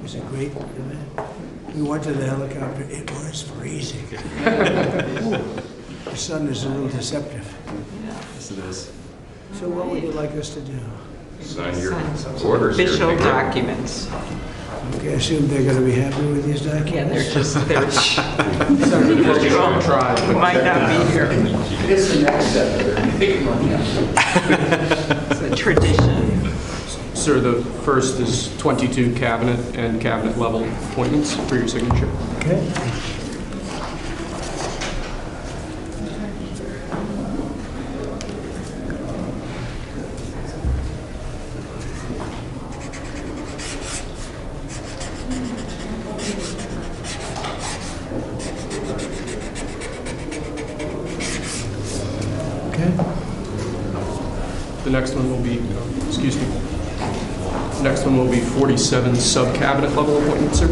was a great event. We went to the helicopter. It was freezing. The sun is a little deceptive. Yes, it is. So what would you like us to do? Sign your orders here. Official documents. Okay, I assume they're going to be happy with these documents? Yeah, they're Try. we might not be here. It's the next step. It's a tradition. Sir, the first is 22 cabinet and cabinet level appointments for your signature. Okay. The next one will be, excuse me, the next one will be 47 sub-cabinet level appointments, sir.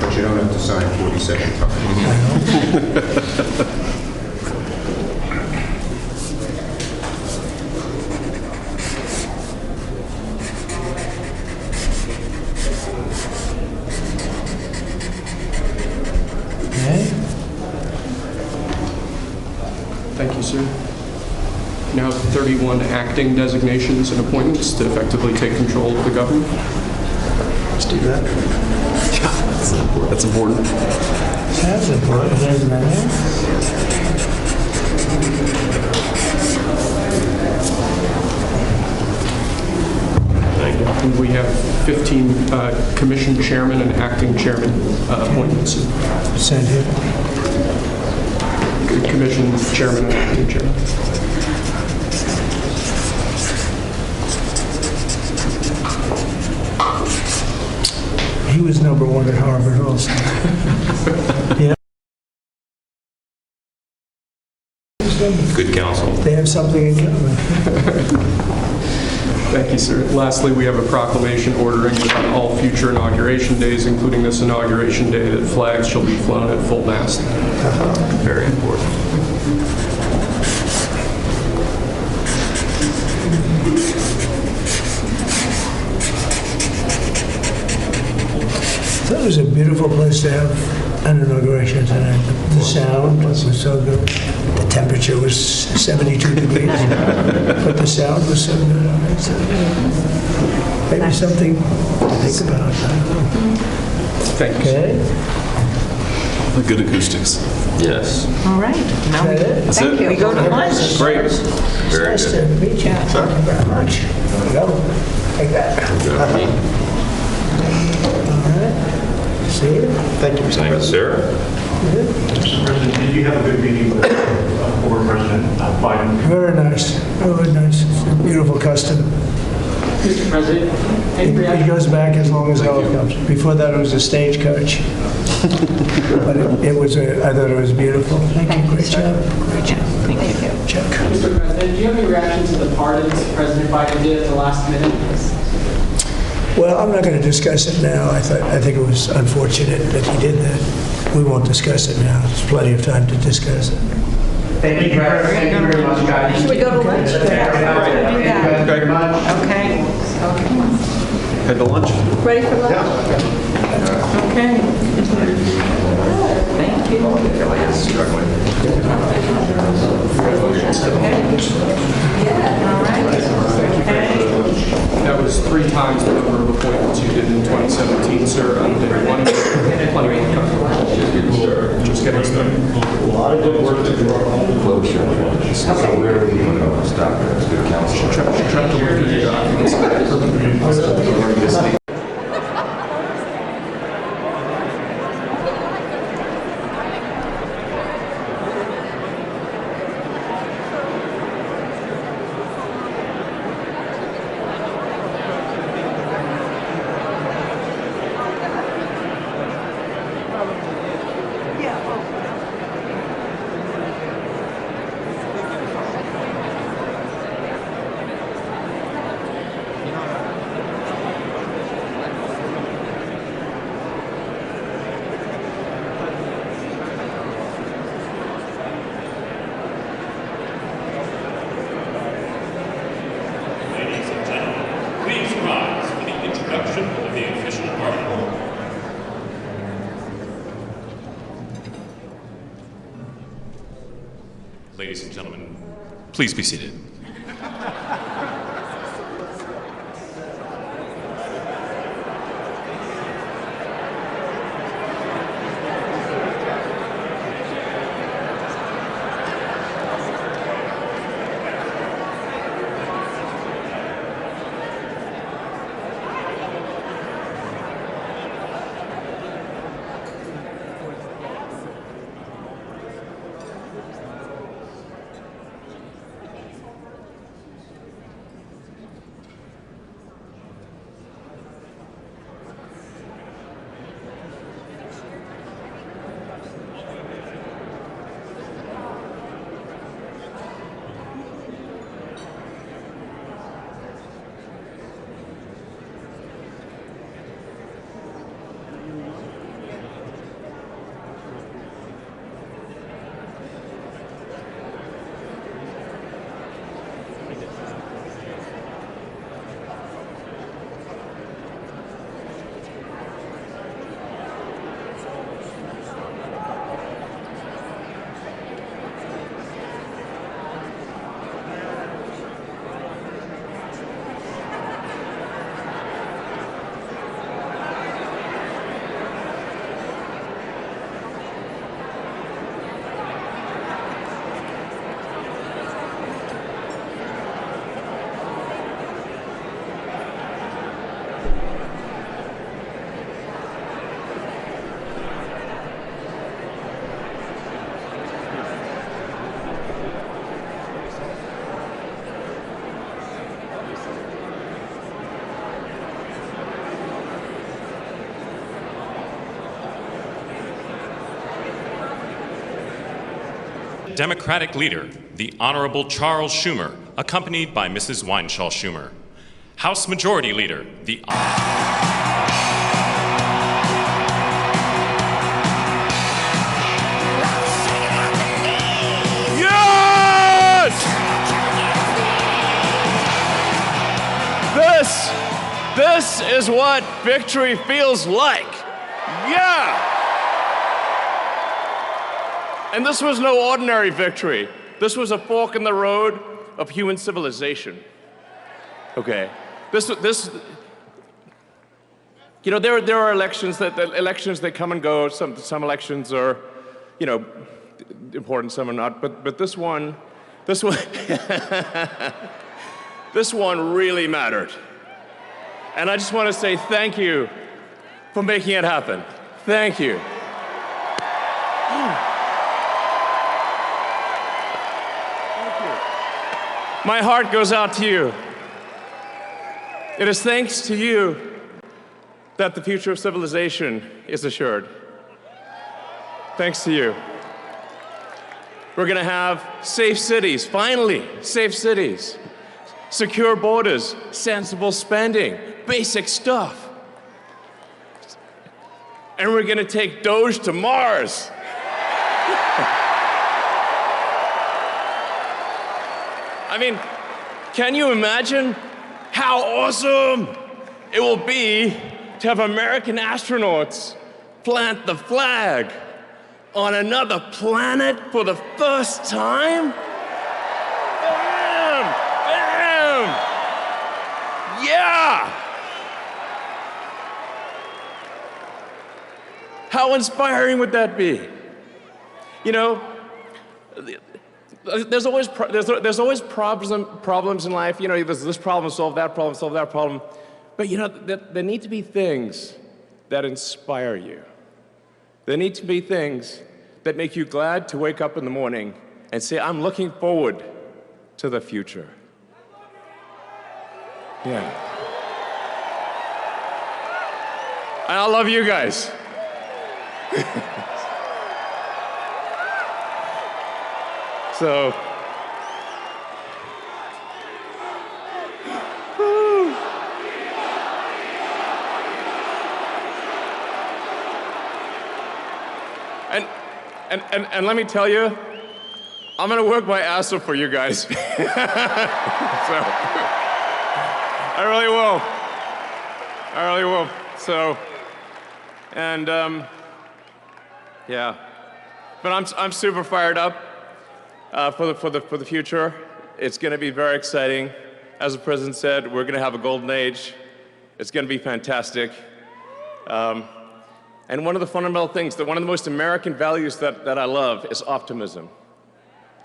But you don't have to sign 47 times. Okay. Thank you, sir. Now 31 acting designations and appointments to effectively take control of the government. Let's do that. That's important. That's important, isn't it? And we have 15 commission chairman and acting chairman appointments. Send him. Commission chairman and acting chairman. He was number one at Harvard also. Yeah. Good counsel. They have something in common. Thank you, sir. Lastly, we have a proclamation ordering that on all future inauguration days, including this inauguration day, that flags shall be flown at full mast. Very important. That was a beautiful place to have an inauguration tonight. The sound was so good. The temperature was 72 degrees, but the sound was so good. So maybe something to think about. Thank you, sir. Okay? The good acoustics. Yes. All right. Now we, That's thank it. you. We go to lunch. Great. Very Nice good. to meet you. Thank you very much. There we go. Take that. All right. See you. Thank you, Mr. Thank you, President. sir. Mr. President, did you have a good meeting with former President Biden? Very nice. Very nice. It's a beautiful custom. Mr. President, It goes back as long as helicopters. Before that, it was a stagecoach. But it was, I thought it was beautiful. Thank you. Great job. Great job. Thank you. Chuck. Mr. President, do you have any reaction to the pardons President Biden did at the last minute? Well, I'm not going to discuss it now. I think it was unfortunate that he did that. We won't discuss it now. There's plenty of time to discuss it. Thank you very much, guys. Should we go to lunch? Thank you very much. Okay. Okay. Head to lunch. Ready for lunch? Okay. Thank you. All right. Okay. That was 3 times the number of appointments you did in 2017, sir. Day 1, plenty more time. Just getting started. A lot of good work to do. Klobuchar. So we're going to stop there. It's good counsel. Try to work through your documents. ladies and gentlemen, please be seated. Democratic leader, the Honorable Charles Schumer, accompanied by Mrs. Weinshaw Schumer. House Majority Leader, the This is what victory feels like. Yeah! And this was no ordinary victory. This was a fork in the road of human civilization. Okay. You know, there are elections that come and go. Some elections are, you know, important, some are not. But this one, this one really mattered. And I just want to say thank you for making it happen. Thank you. My heart goes out to you. It is thanks to you that the future of civilization is assured. Thanks to you. We're going to have safe cities, finally, safe cities. Secure borders, sensible spending, basic stuff. And we're going to take Doge to Mars. I mean, can you imagine how awesome it will be to have American astronauts plant the flag on another planet for the first time? Bam! Bam! Yeah! How inspiring would that be? You know, there's always problems in life. You know, there's this problem, solve that problem. But you know, there need to be things that inspire you. There need to be things that make you glad to wake up in the morning and say, I'm looking forward to the future. Yeah. And I love you guys. So, and let me tell you, I'm gonna work my ass off for you guys. So, I really will. I really will. So, and yeah, but I'm super fired up. for the future. It's going to be very exciting. As the president said, we're going to have a golden age. It's going to be fantastic. And one of the fundamental things, one of the most American values that I love is optimism.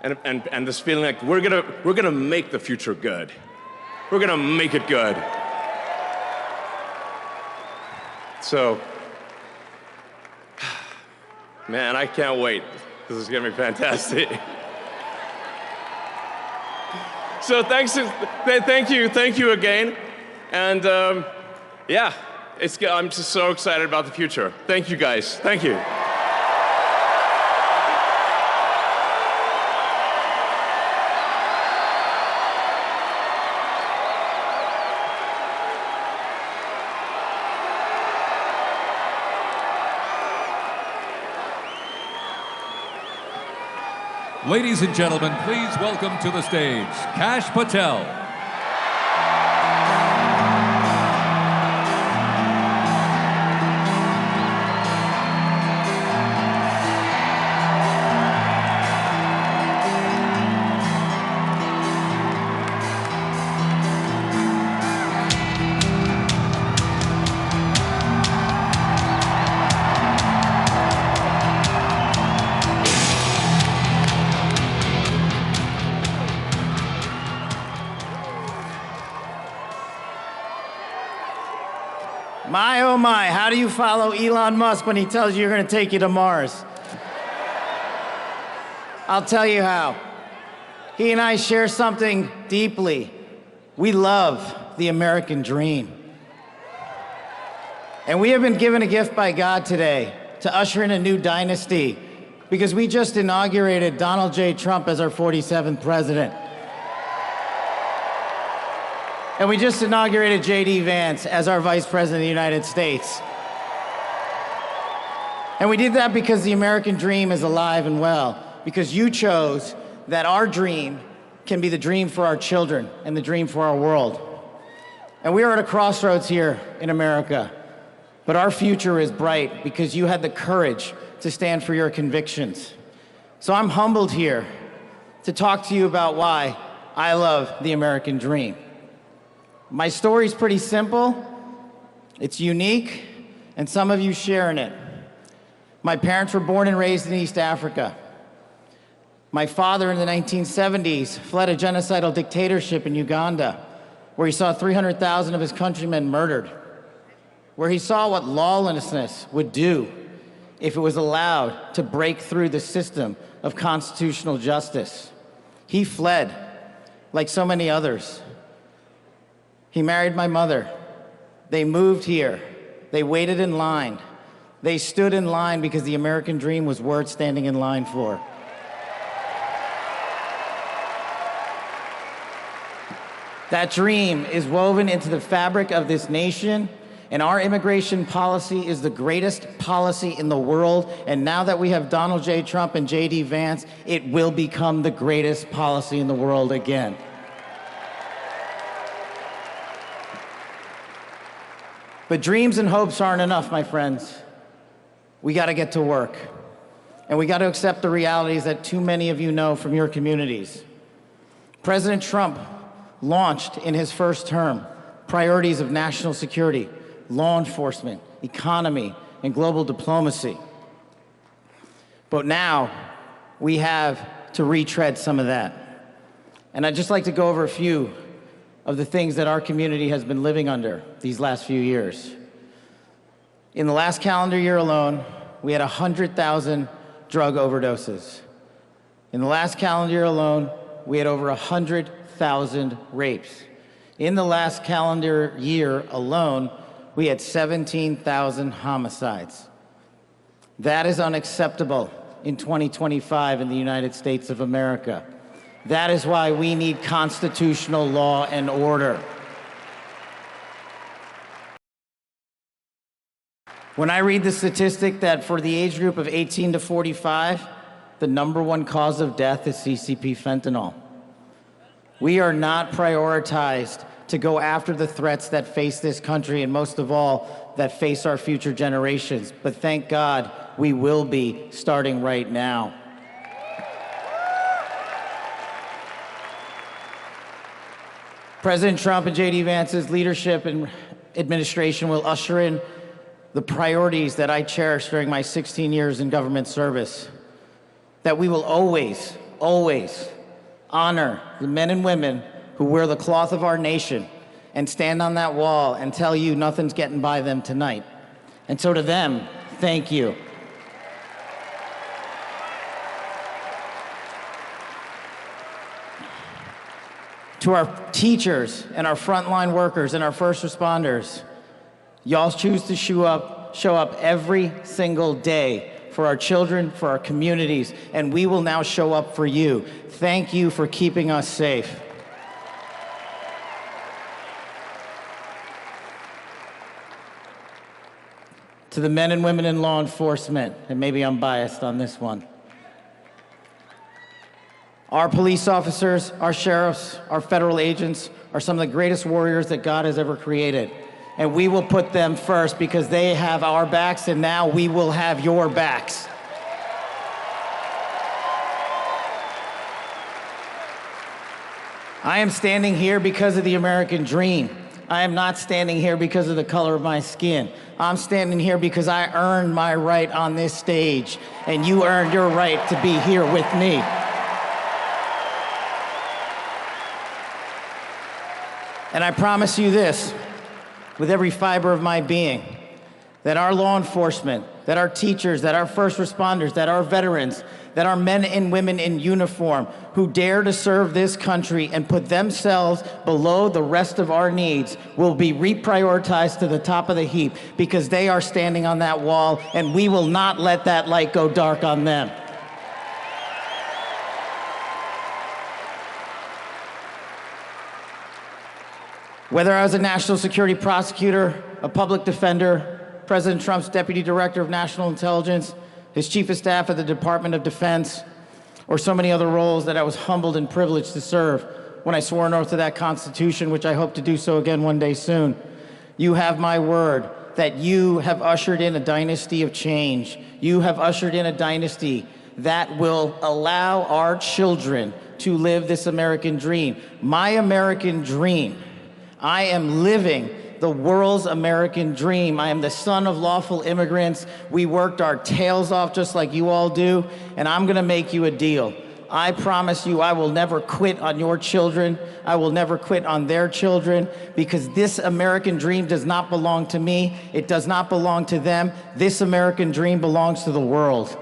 And this feeling like we're gonna make the future good. We're gonna make it good. So, man, I can't wait. This is gonna be fantastic. So thank you again. And yeah, I'm just so excited about the future. Thank you guys, thank you. Ladies and gentlemen, please welcome to the stage, Kash Patel. My, oh my, how do you follow Elon Musk when he tells you you're going to take you to Mars? I'll tell you how. He and I share something deeply. We love the American dream. And we have been given a gift by God today to usher in a new dynasty because we just inaugurated Donald J. Trump as our 47th president. And we just inaugurated J.D. Vance as our Vice President of the United States. And we did that because the American dream is alive and well, because you chose that our dream can be the dream for our children and the dream for our world. And we are at a crossroads here in America, but our future is bright because you had the courage to stand for your convictions. So I'm humbled here to talk to you about why I love the American dream. My story's pretty simple, it's unique, and some of you share in it. My parents were born and raised in East Africa. My father in the 1970s fled a genocidal dictatorship in Uganda, where he saw 300,000 of his countrymen murdered, where he saw what lawlessness would do if it was allowed to break through the system of constitutional justice. He fled, like so many others. He married my mother. They moved here. They waited in line. They stood in line because the American dream was worth standing in line for. That dream is woven into the fabric of this nation, and our immigration policy is the greatest policy in the world. And now that we have Donald J. Trump and J.D. Vance, it will become the greatest policy in the world again. But dreams and hopes aren't enough, my friends. We got to get to work. And we got to accept the realities that too many of you know from your communities. President Trump launched in his first term priorities of national security, law enforcement, economy, and global diplomacy. But now we have to retread some of that. And I'd just like to go over a few of the things that our community has been living under these last few years. In the last calendar year alone, we had 100,000 drug overdoses. In the last calendar year alone, we had over 100,000 rapes. In the last calendar year alone, we had 17,000 homicides. That is unacceptable in 2025 in the United States of America. That is why we need constitutional law and order. When I read the statistic that for the age group of 18 to 45, the #1 cause of death is CCP fentanyl. We are not prioritized to go after the threats that face this country, and most of all, that face our future generations. But thank God, we will be starting right now. President Trump and J.D. Vance's leadership and administration will usher in the priorities that I cherished during my 16 years in government service. That we will always, always honor the men and women who wear the cloth of our nation and stand on that wall and tell you nothing's getting by them tonight. And so to them, thank you. To our teachers and our frontline workers and our first responders, y'all choose to show up every single day for our children, for our communities, and we will now show up for you. Thank you for keeping us safe. To the men and women in law enforcement, and maybe I'm biased on this one. Our police officers, our sheriffs, our federal agents are some of the greatest warriors that God has ever created. And we will put them first because they have our backs, and now we will have your backs. I am standing here because of the American dream. I am not standing here because of the color of my skin. I'm standing here because I earned my right on this stage, and you earned your right to be here with me. And I promise you this, with every fiber of my being, that our law enforcement, that our teachers, that our first responders, that our veterans, that our men and women in uniform who dare to serve this country and put themselves below the rest of our needs will be reprioritized to the top of the heap because they are standing on that wall, and we will not let that light go dark on them. Whether I was a national security prosecutor, a public defender, President Trump's deputy director of national intelligence, his chief of staff at the Department of Defense, or so many other roles that I was humbled and privileged to serve when I swore an oath to that Constitution, which I hope to do so again one day soon. You have my word that you have ushered in a dynasty of change. You have ushered in a dynasty that will allow our children to live this American dream. My American dream. I am living the world's American dream. I am the son of lawful immigrants. We worked our tails off just like you all do, and I'm gonna make you a deal. I promise you I will never quit on your children. I will never quit on their children, because this American dream does not belong to me. It does not belong to them. This American dream belongs to the world.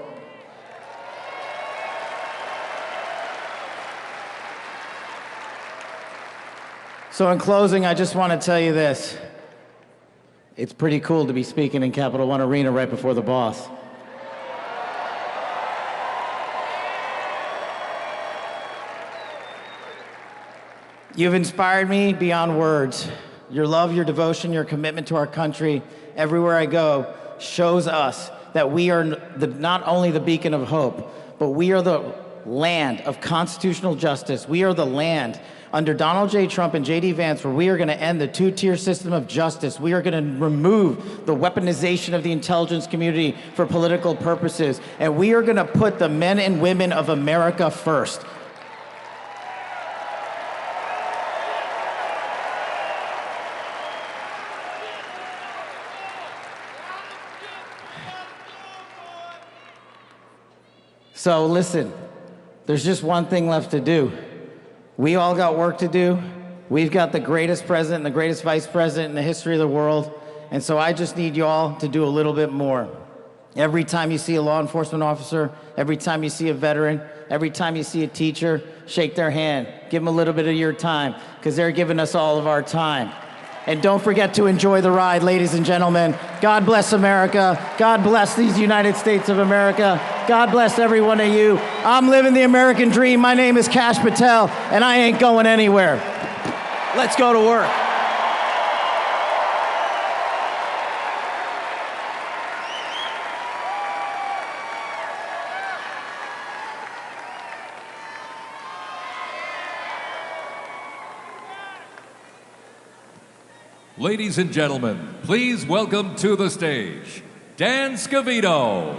So in closing, I just want to tell you this. It's pretty cool to be speaking in Capital One Arena right before the boss. You've inspired me beyond words. Your love, your devotion, your commitment to our country, everywhere I go, shows us that we are not only the beacon of hope, but we are the land of constitutional justice. We are the land under Donald J. Trump and J.D. Vance, where we are going to end the two-tier system of justice. We are going to remove the weaponization of the intelligence community for political purposes. And we are going to put the men and women of America first. So listen, there's just one thing left to do. We all got work to do. We've got the greatest president and the greatest vice president in the history of the world. And so I just need y'all to do a little bit more. Every time you see a law enforcement officer, every time you see a veteran, every time you see a teacher, shake their hand. Give them a little bit of your time, because they're giving us all of our time. And don't forget to enjoy the ride, ladies and gentlemen. God bless America. God bless these United States of America. God bless every one of you. I'm living the American dream. My name is Kash Patel, and I ain't going anywhere. Let's go to work. Ladies and gentlemen, please welcome to the stage, Dan Scavino.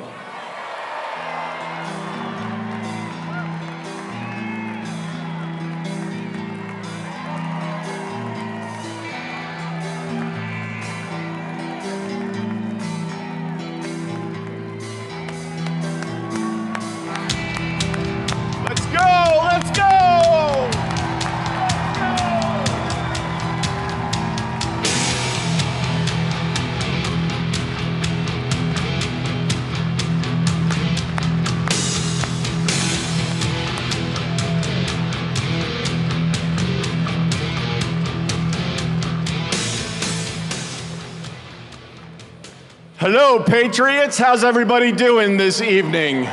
Hello, Patriots. How's everybody doing this evening?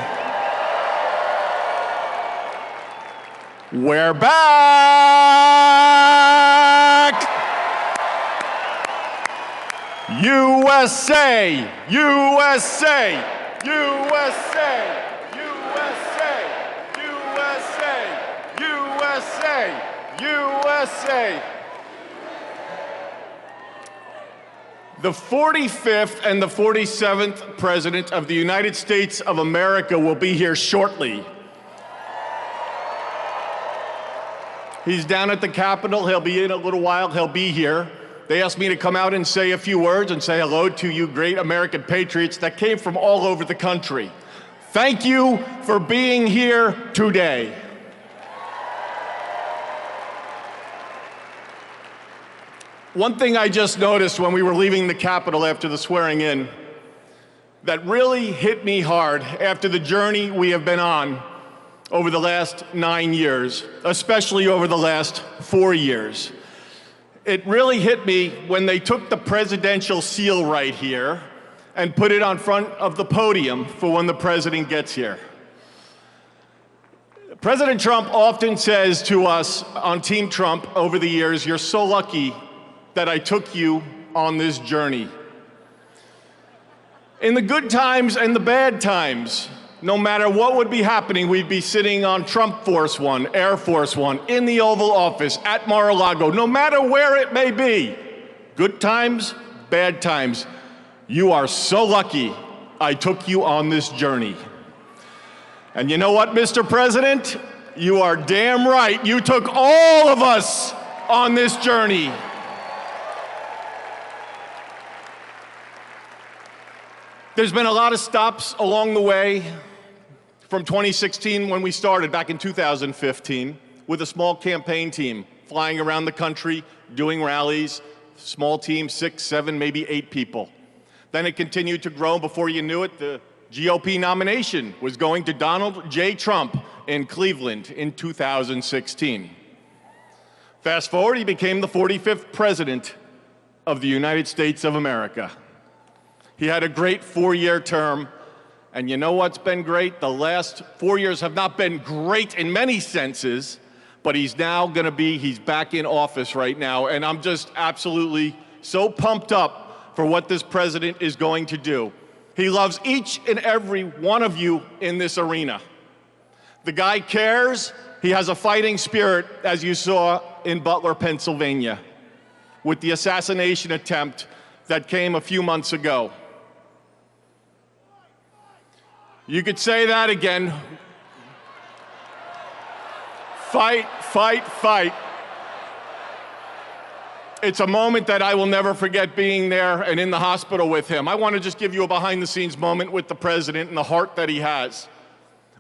We're back! USA! USA! USA! USA! USA! USA! USA! The 45th and the 47th President of the United States of America will be here shortly. He's down at the Capitol. He'll be in a little while. He'll be here. They asked me to come out and say a few words and say hello to you great American patriots that came from all over the country. Thank you for being here today. One thing I just noticed when we were leaving the Capitol after the swearing in that really hit me hard after the journey we have been on over the last 9 years, especially over the last 4 years. It really hit me when they took the presidential seal right here and put it on front of the podium for when the president gets here. President Trump often says to us on Team Trump over the years, "You're so lucky that I took you on this journey." In the good times and the bad times, no matter what would be happening, we'd be sitting on Trump Force One, Air Force One, in the Oval Office, at Mar-a-Lago, no matter where it may be. Good times, bad times. You are so lucky I took you on this journey. And you know what, Mr. President? You are damn right. You took all of us on this journey. There's been a lot of stops along the way from 2016 when we started back in 2015 with a small campaign team flying around the country, doing rallies, small team, 6, 7, maybe 8 people. Then it continued to grow. Before you knew it, the GOP nomination was going to Donald J. Trump in Cleveland in 2016. Fast forward, he became the 45th President of the United States of America. He had a great 4-year term, and you know what's been great? The last 4 years have not been great in many senses, but he's back in office right now, and I'm just absolutely so pumped up for what this president is going to do. He loves each and every one of you in this arena. The guy cares. He has a fighting spirit, as you saw in Butler, Pennsylvania, with the assassination attempt that came a few months ago. You could say that again. Fight, fight, fight. It's a moment that I will never forget, being there and in the hospital with him. I want to just give you a behind-the-scenes moment with the president and the heart that he has.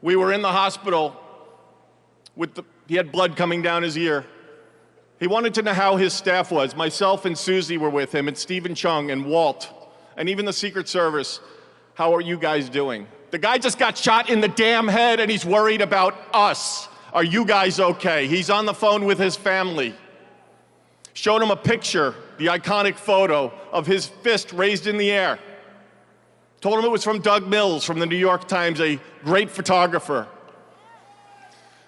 We were in the hospital he had blood coming down his ear. He wanted to know how his staff was. Myself and Susie were with him, and Stephen Chung and Walt, and even the Secret Service. How are you guys doing? The guy just got shot in the damn head, and he's worried about us. Are you guys okay? He's on the phone with his family. Showed him a picture, the iconic photo of his fist raised in the air. Told him it was from Doug Mills from the New York Times, a great photographer.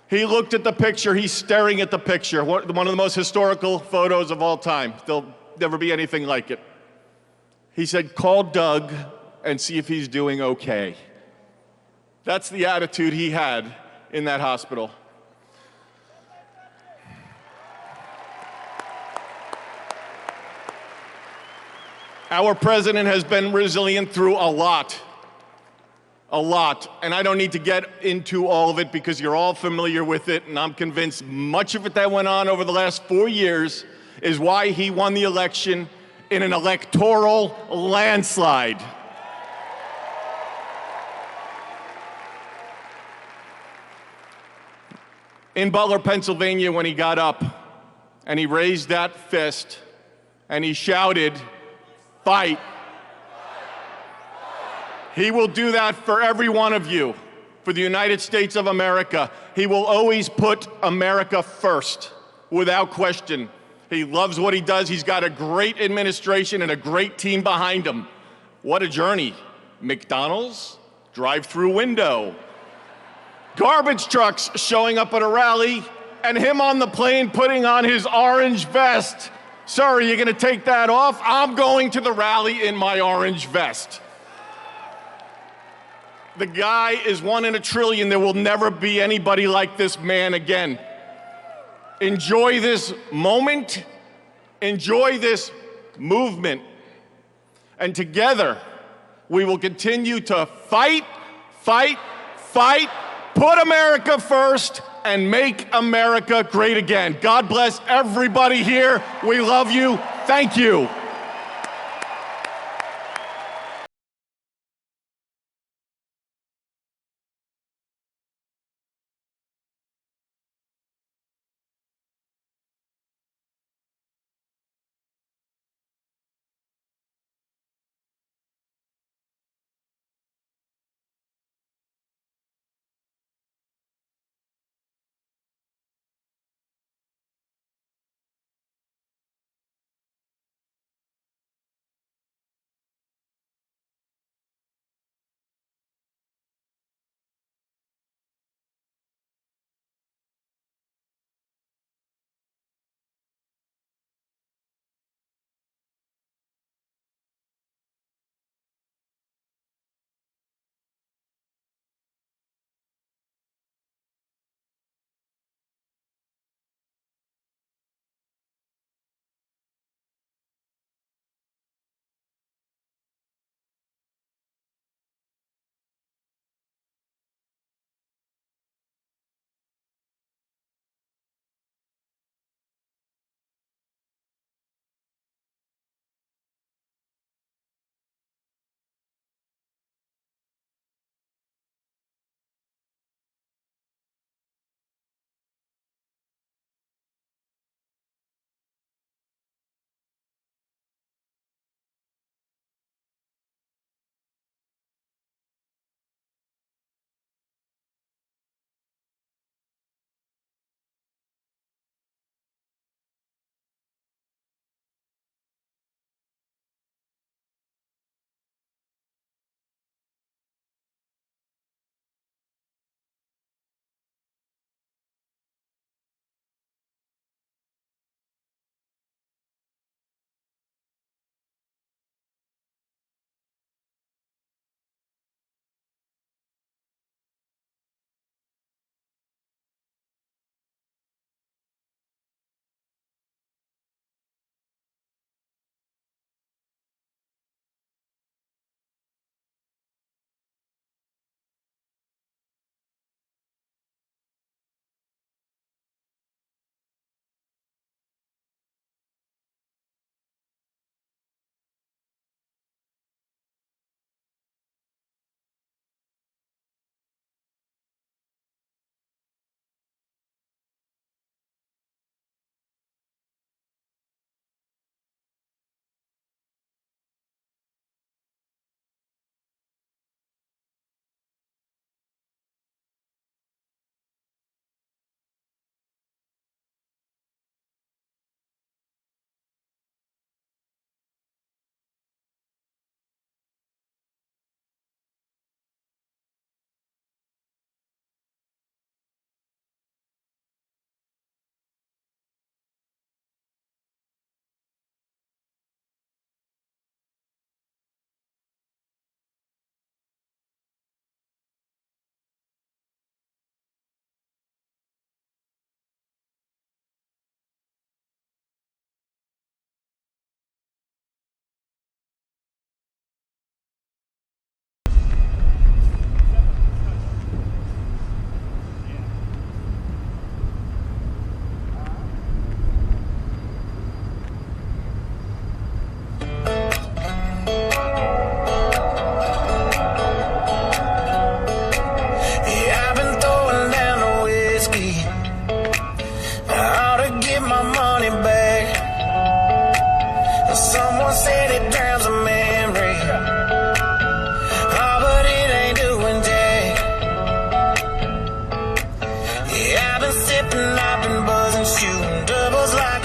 He looked at the picture, he's staring at the picture, one of the most historical photos of all time. There'll never be anything like it. He said, "Call Doug and see if he's doing okay." That's the attitude he had in that hospital. Our president has been resilient through a lot. And I don't need to get into all of it because you're all familiar with it, and I'm convinced much of it that went on over the last 4 years is why he won the election in an electoral landslide. In Butler, Pennsylvania, when he got up and he raised that fist and he shouted, "Fight." He will do that for every one of you, for the United States of America. He will always put America first, without question. He loves what he does. He's got a great administration and a great team behind him. What a journey. McDonald's, drive-through window. Garbage trucks showing up at a rally, and him on the plane putting on his orange vest. Sir, are you gonna take that off? I'm going to the rally in my orange vest. The guy is 1 in a trillion. There will never be anybody like this man again. Enjoy this moment. Enjoy this movement. And together, we will continue to fight, fight, fight, put America first, and make America great again. God bless everybody here. We love you. Thank you.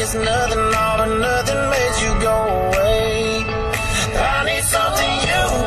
It's nothing, all or nothing makes you go away. I need something you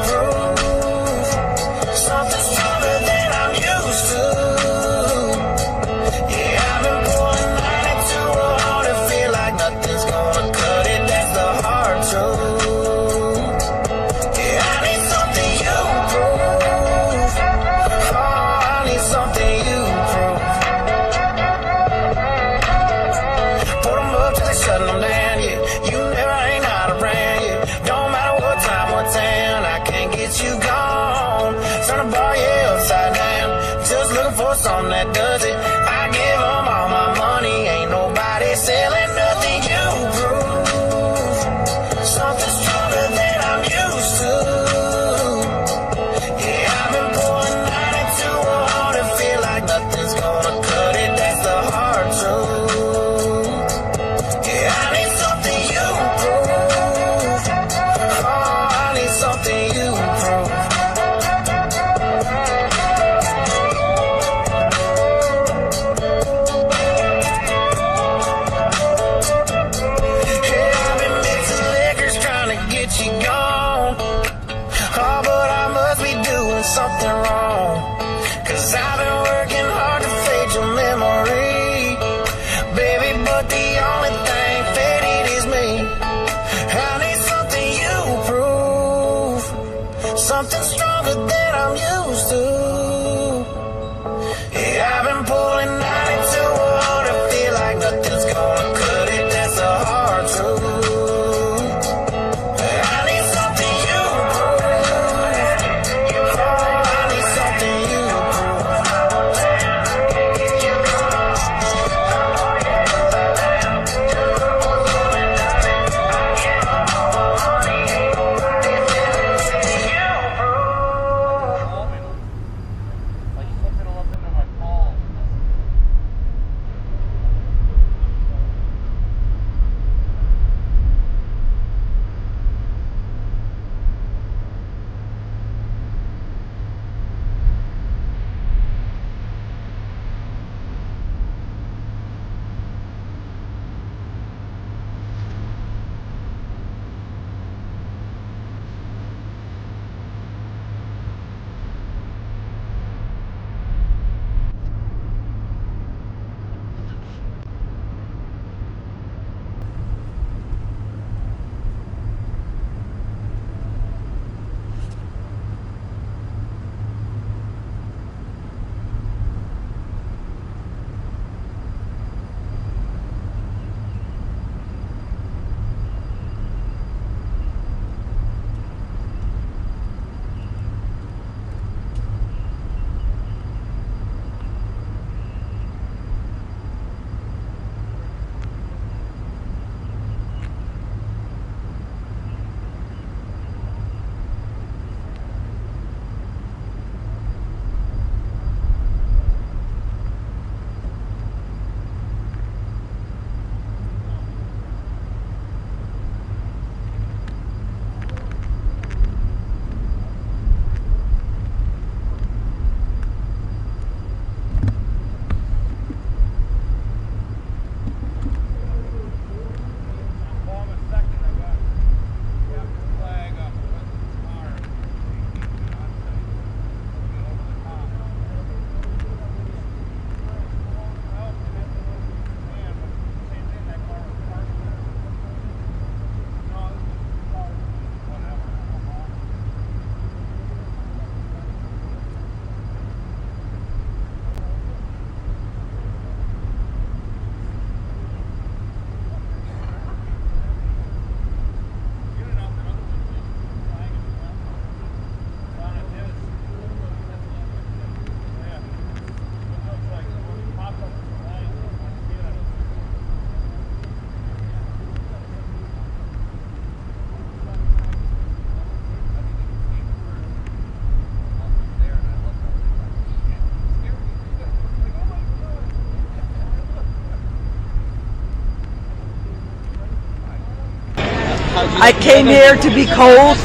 I came here to be cold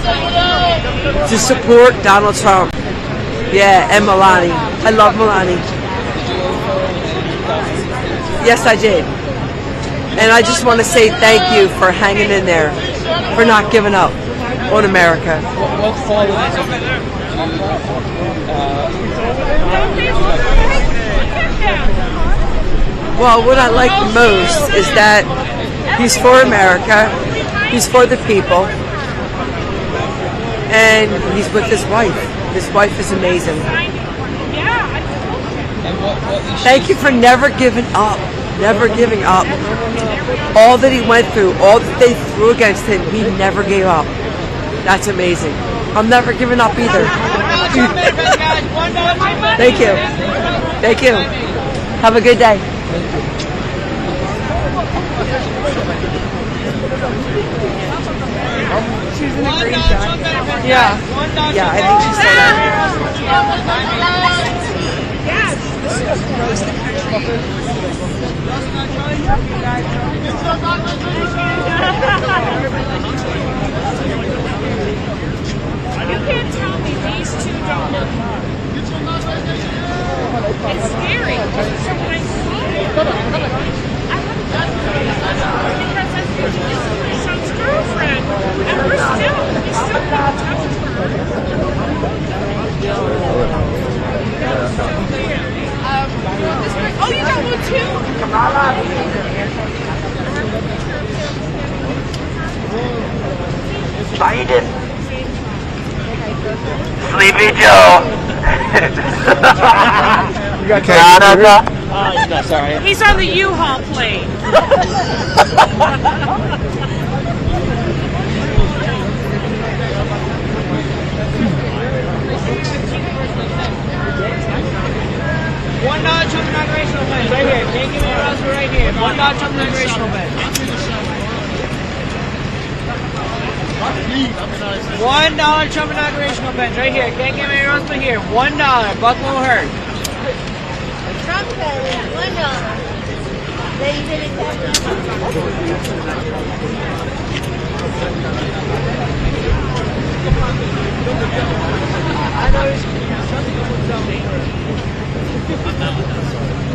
to support Donald Trump. Yeah, and Melania. I love Melania. Yes, I did. And I just want to say thank you for hanging in there, for not giving up on America. What qualities Well, what I like the most is that he's for America, he's for the people, and he's with his wife. His wife is amazing. Thank you for never giving up. Never giving up. All that he went through, all that they threw against him, he never gave up. That's amazing. I'm never giving up either. Thank you. Thank you. Have a good day. She's in a great shot. Yeah. Yeah, I think she said that. You can't tell me these two don't look. It's scary. So when I see it, I haven't done it because I'm thinking this is my son's girlfriend, and we still got in touch with her. Oh, you got one too? Biden. Sleepy Joe. He's on the U-Haul plane. $1 Trump inaugurational bench right here. Can't give me your answer right here. $1 Trump inaugurational bench. $1 Trump inaugurational bench right here. Can't give me your answer here. $1. Buck won't hurt. Trump said $1. They did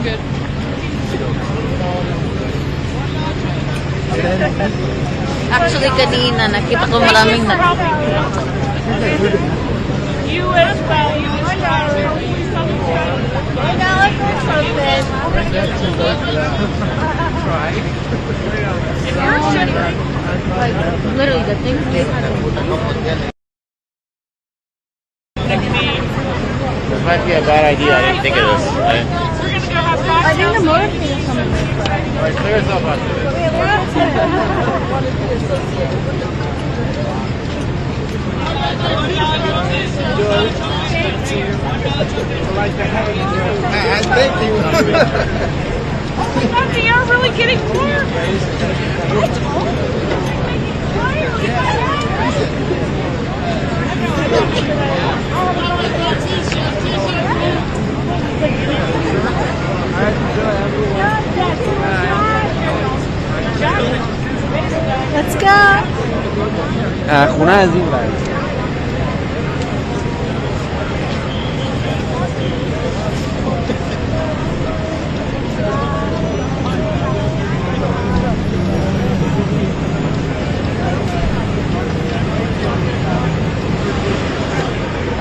Good. Actually, kanina nakita ko maraming You as well. You as well. $1 for something. If you're shitting, like literally the things they had. This might be a bad idea. I didn't think of this. I think the motorcade is coming. Alright, clear yourself out there. Thank you. They are really getting warm. Let's go. خونه از این ور.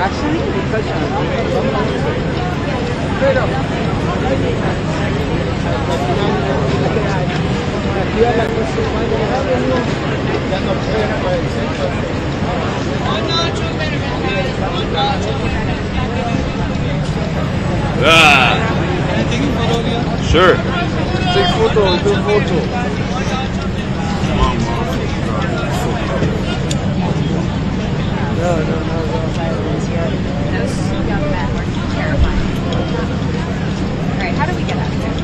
Actually, because straight up. Sure. Take photo, do photo. No. Those young men were terrifying. All right, how do we get out of here?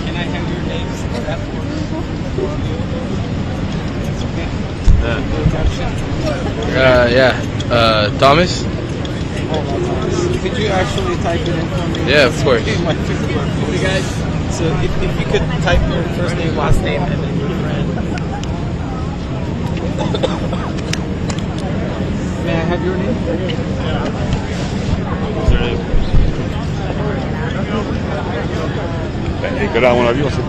Can I have your names? Thomas? Could you actually type it in for me? Yeah, of course. Hey guys, So if you could type your first name, last name, and then your friend. May I have your name? Cada uno de ellos se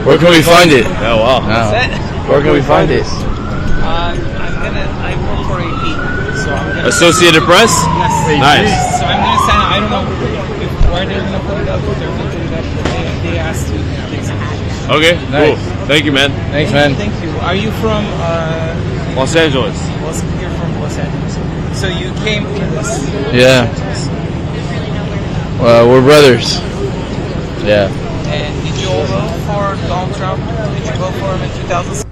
Where can we find it? Oh wow. Where can we find it? I work for AP, so I'm gonna. Associated Press? Yes. Nice. So I'm gonna send. I don't know where they're gonna put it up. If they're gonna put it up, but they asked to. Okay, cool. Thank you, man. Thanks, man. Thank you. Are you from? Los Angeles. You're from Los Angeles. So you came for this. Yeah. We're brothers. Yeah. And did you all vote for Donald Trump? Did you vote for him in 2006?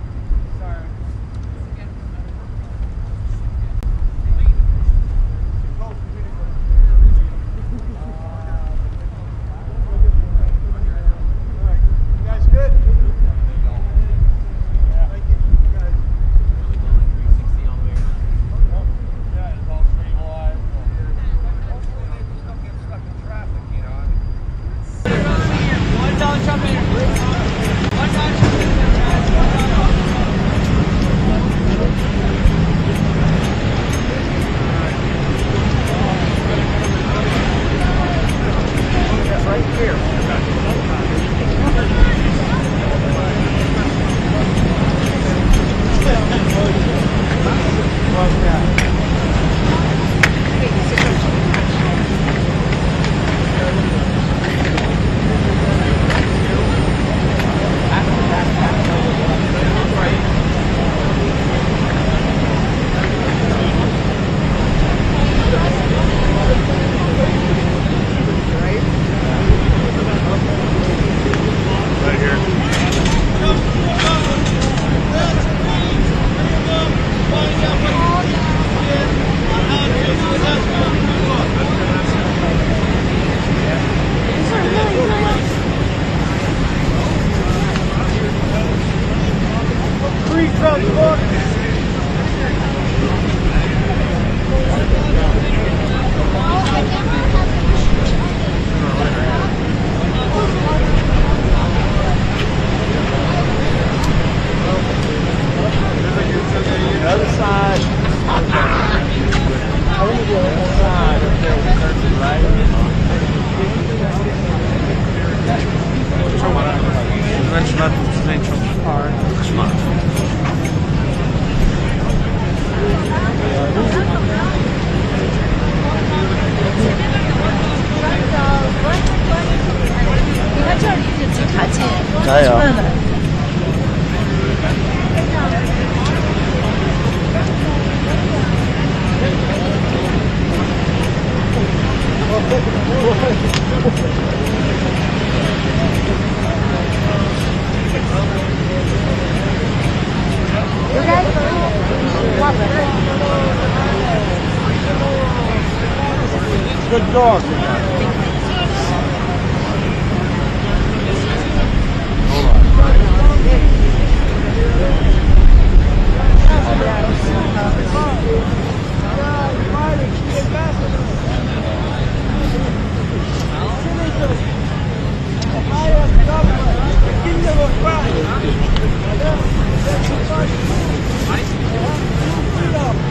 Good dog.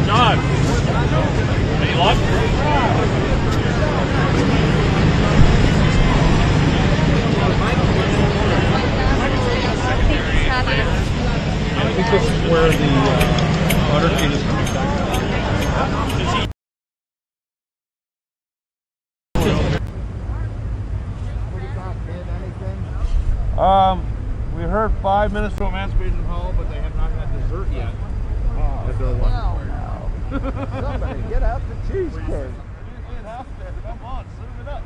John, any luck? I think this is where the motorcade is coming back. We heard 5 minutes from Emancipation Hall, but they have not had dessert yet. Somebody get out the cheesecake. Get out there, come on, serve it up.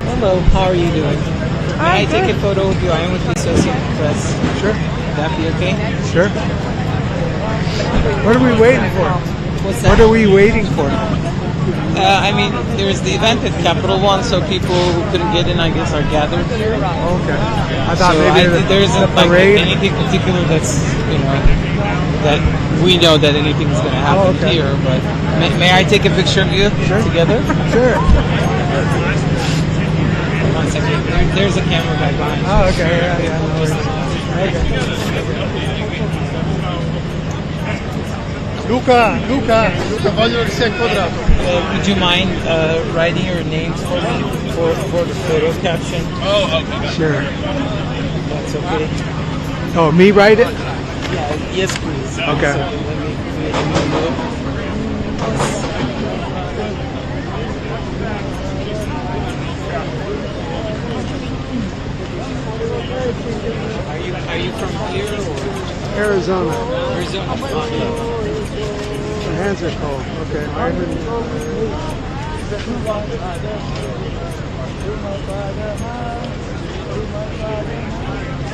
Hello, how are you doing? May I take a photo with you? I am with the Associated Press. Sure. Would that be okay? Sure. What are we waiting for? What's that? What are we waiting for? I mean, there's the event at Capitol One, so people who couldn't get in, I guess, are gathered here. Okay. I thought So maybe there isn't like parade. anything particular that's, that we know that anything's going to happen here. But may I take a picture of you together? Sure. One second. There's a camera guy behind. Oh, okay. Yeah. No worries. Okay. Luca, voglio che sia quadrato. Would you mind writing your names for me for the photo caption? Oh, okay. Sure. That's okay. Oh, me write it? Yeah, yes, please. Okay. So let me do it. Are you from here or? Arizona. Arizona. Oh, yeah. My hands are cold. Okay.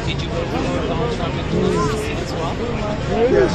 Did you vote for Donald Trump in 2016 as well? Yes.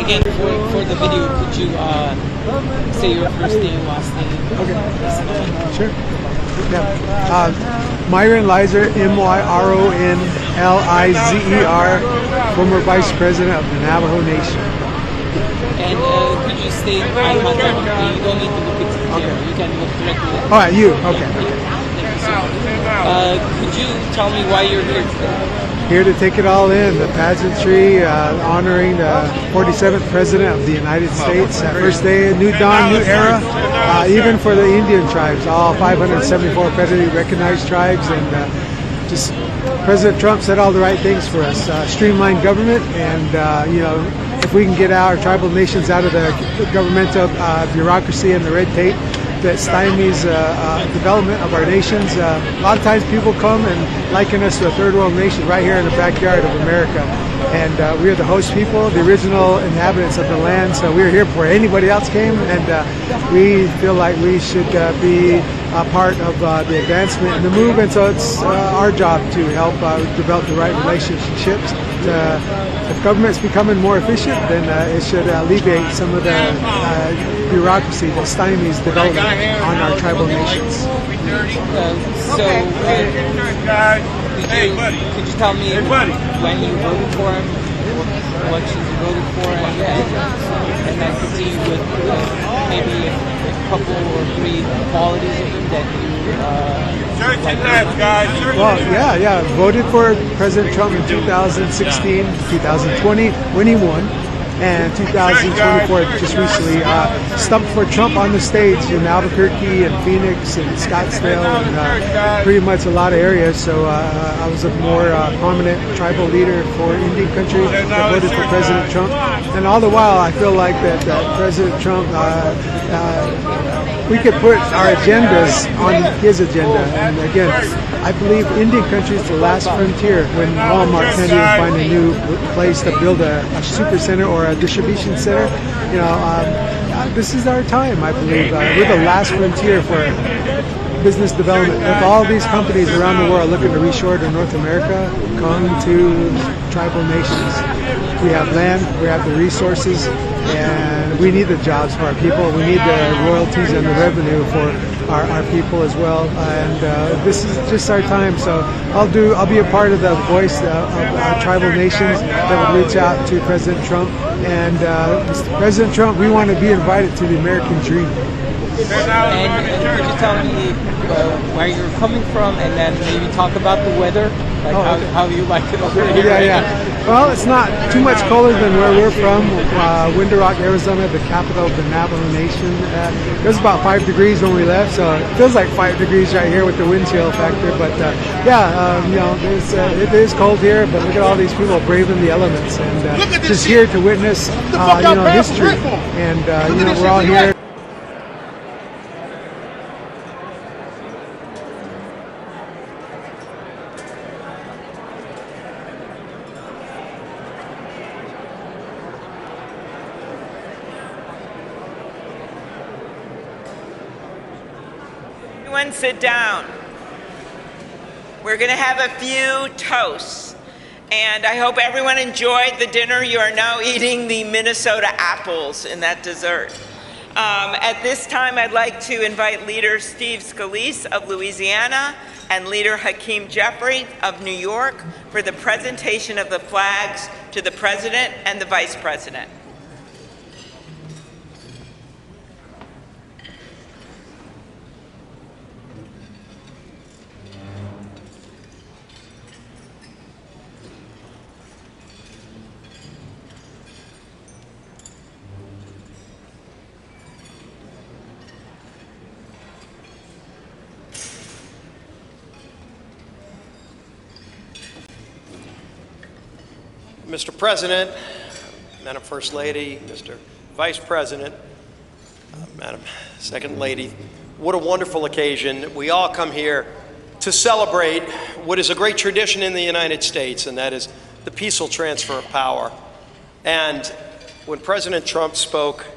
Again, for the video, could you say your first name, last name? Okay. Sure. Yeah. Myron Lizer, MYRONLIZER, former Vice President of the Navajo Nation. And could you state eye contact with me? You don't need to look into the camera. You can look directly at All right, you. Okay. Thank you so much. Could you tell me why you're here today? Here to take it all in, the pageantry, honoring the 47th President of the United States. First day, new dawn, new era, even for the Indian tribes, all 574 federally recognized tribes. And just President Trump said all the right things for us. Streamlined government, and if we can get our tribal nations out of the governmental bureaucracy and the red tape that stymies development of our nations. A lot of times people come and liken us to a third world nation right here in the backyard of America. And we are the host people, the original inhabitants of the land, so we're here before anybody else came, and we feel like we should be a part of the advancement and the movement, so it's our job to help develop the right relationships. If government's becoming more efficient, then it should alleviate some of the bureaucracy that stymies development on our tribal nations. Could you tell me when you voted for him, what elections you voted for him, and then continue with maybe a couple or three qualities of him that you Well, yeah. Voted for President Trump in 2016, 2020 when he won. and 2024 just recently stumped for Trump on the stage in Albuquerque and Phoenix and Scottsdale and pretty much a lot of areas. So I was a more prominent tribal leader for Indian country that voted for President Trump. And all the while, I feel like that President Trump, we could put our agendas on his agenda. And again, I believe Indian country is the last frontier when Walmart can't even find a new place to build a super center or a distribution center. You know, this is our time, I believe. We're the last frontier for business development. With all these companies around the world looking to reshore to North America, come to tribal nations. We have land, we have the resources, and we need the jobs for our people. We need the royalties and the revenue for our people as well. And this is just our time. So I'll be a part of the voice of our tribal nations that would reach out to President Trump. And Mr. President Trump, we want to be invited to the American dream. And could you tell me where you're coming from, and then maybe talk about the weather, like how you like it over here? Yeah. Well, it's not too much colder than where we're from, Winter Rock, Arizona, the capital of the Navajo Nation. It was about 5 degrees when we left, so it feels like 5 degrees right here with the wind chill factor. But you know, it is cold here, but look at all these people braving the elements and just here to witness, you know, history. And you know, we're all here. Everyone sit down. We're going to have a few toasts. And I hope everyone enjoyed the dinner. You are now eating the Minnesota apples in that dessert. At this time, I'd like to invite Leader Steve Scalise of Louisiana and Leader Hakeem Jeffrey of New York for the presentation of the flags to the President and the Vice President. Mr. President, Madam First Lady, Mr. Vice President, Madam Second Lady, what a wonderful occasion. We all come here to celebrate what is a great tradition in the United States, and that is the peaceful transfer of power. And when President Trump spoke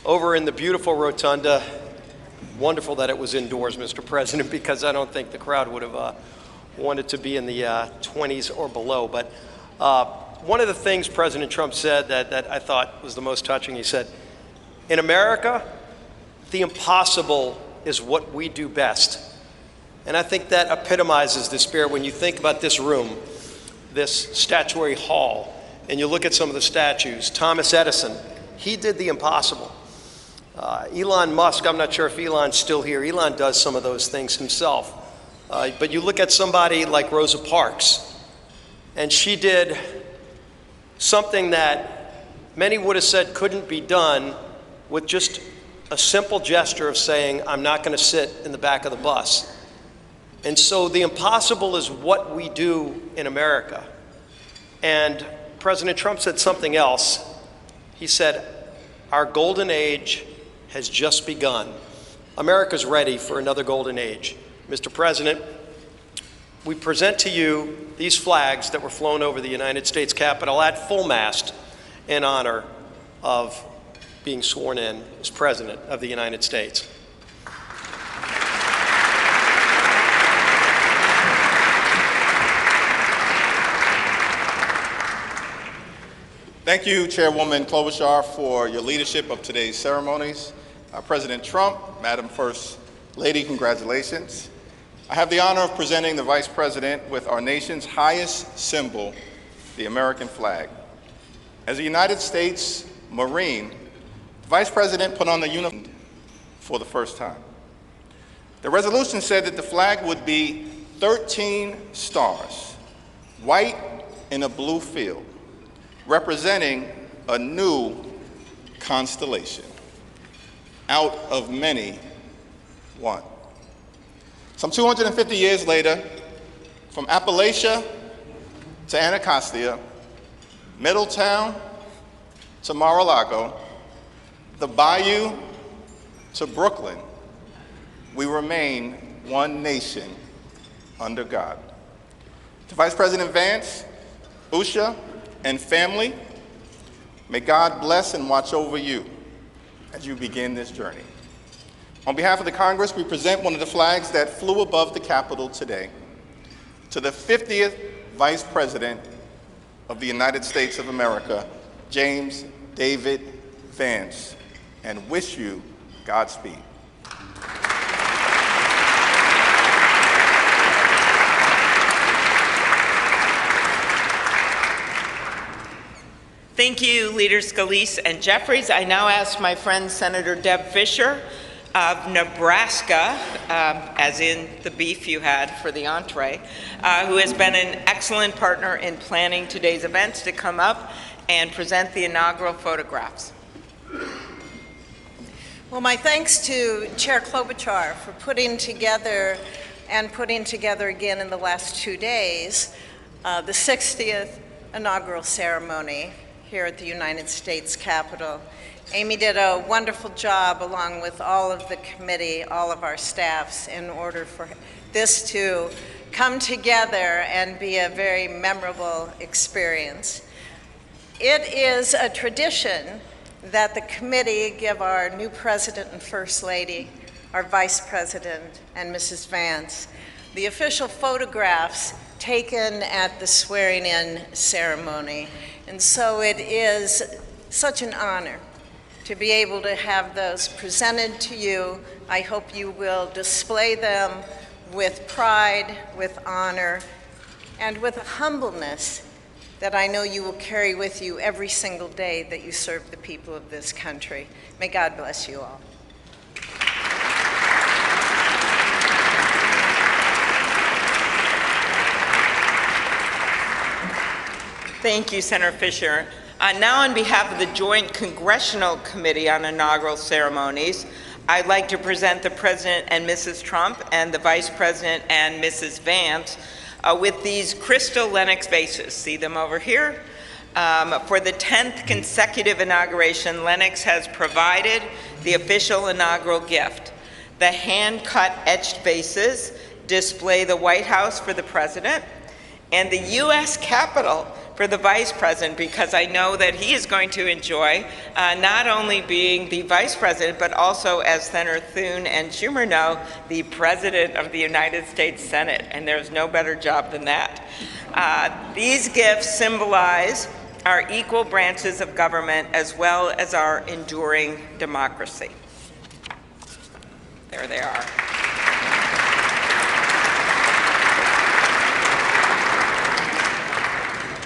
over in the beautiful Rotunda, wonderful that it was indoors, Mr. President, because I don't think the crowd would have wanted to be in the 20s or below. But one of the things President Trump said that I thought was the most touching, he said, in America, the impossible is what we do best. And I think that epitomizes the spirit when you think about this room, this statuary hall, and you look at some of the statues. Thomas Edison, he did the impossible. Elon Musk, I'm not sure if Elon's still here. Elon does some of those things himself. But you look at somebody like Rosa Parks, and she did something that many would have said couldn't be done with just a simple gesture of saying, I'm not going to sit in the back of the bus. And so the impossible is what we do in America. And President Trump said something else. He said, our golden age has just begun. America's ready for another golden age. Mr. President, we present to you these flags that were flown over the United States Capitol at full mast in honor of being sworn in as President of the United States. Thank you, Chairwoman Klobuchar, for your leadership of today's ceremonies. President Trump, Madam First Lady, congratulations. I have the honor of presenting the Vice President with our nation's highest symbol, the American flag. As a United States Marine, the Vice President put on the uniform for the first time. The resolution said that the flag would be 13 stars, white in a blue field, representing a new constellation. Out of many, one. Some 250 years later, from Appalachia to Anacostia, Middletown to Mar-a-Lago, the Bayou to Brooklyn, we remain one nation under God. To Vice President Vance, Usha, and family, may God bless and watch over you as you begin this journey. On behalf of the Congress, we present one of the flags that flew above the Capitol today to the 50th Vice President of the United States of America, James David Vance, and wish you Godspeed. Thank you, Leaders Scalise and Jeffries. I now ask my friend Senator Deb Fischer of Nebraska, as in the beef you had for the entree, who has been an excellent partner in planning today's events, to come up and present the inaugural photographs. Well, my thanks to Chair Klobuchar for putting together again in the last 2 days the 60th inaugural ceremony here at the United States Capitol. Amy did a wonderful job, along with all of the committee, all of our staffs, in order for this to come together and be a very memorable experience. It is a tradition that the committee give our new President and First Lady, our Vice President, and Mrs. Vance the official photographs taken at the swearing-in ceremony. And so it is such an honor to be able to have those presented to you. I hope you will display them with pride, with honor, and with a humbleness that I know you will carry with you every single day that you serve the people of this country. May God bless you all. Thank you, Senator Fischer. Now, on behalf of the Joint Congressional Committee on Inaugural Ceremonies, I'd like to present the President and Mrs. Trump and the Vice President and Mrs. Vance with these crystal Lennox vases. See them over here? For the 10th consecutive inauguration, Lennox has provided the official inaugural gift. The hand-cut etched vases display the White House for the President and the U.S. Capitol for the Vice President, because I know that he is going to enjoy not only being the Vice President, but also, as Senator Thune and Schumer know, the President of the United States Senate, and there's no better job than that. These gifts symbolize our equal branches of government as well as our enduring democracy. There they are.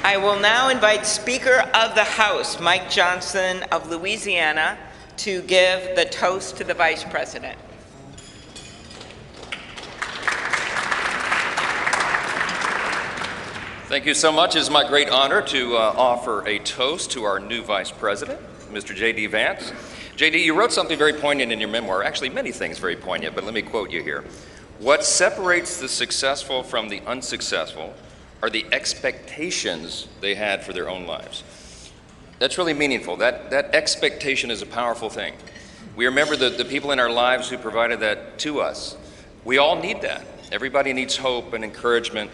I will now invite Speaker of the House, Mike Johnson of Louisiana, to give the toast to the Vice President. Thank you so much. It is my great honor to offer a toast to our new Vice President, Mr. J.D. Vance. J.D., you wrote something very poignant in your memoir, actually many things very poignant, but let me quote you here. What separates the successful from the unsuccessful are the expectations they had for their own lives. That's really meaningful. That expectation is a powerful thing. We remember the people in our lives who provided that to us. We all need that. Everybody needs hope and encouragement.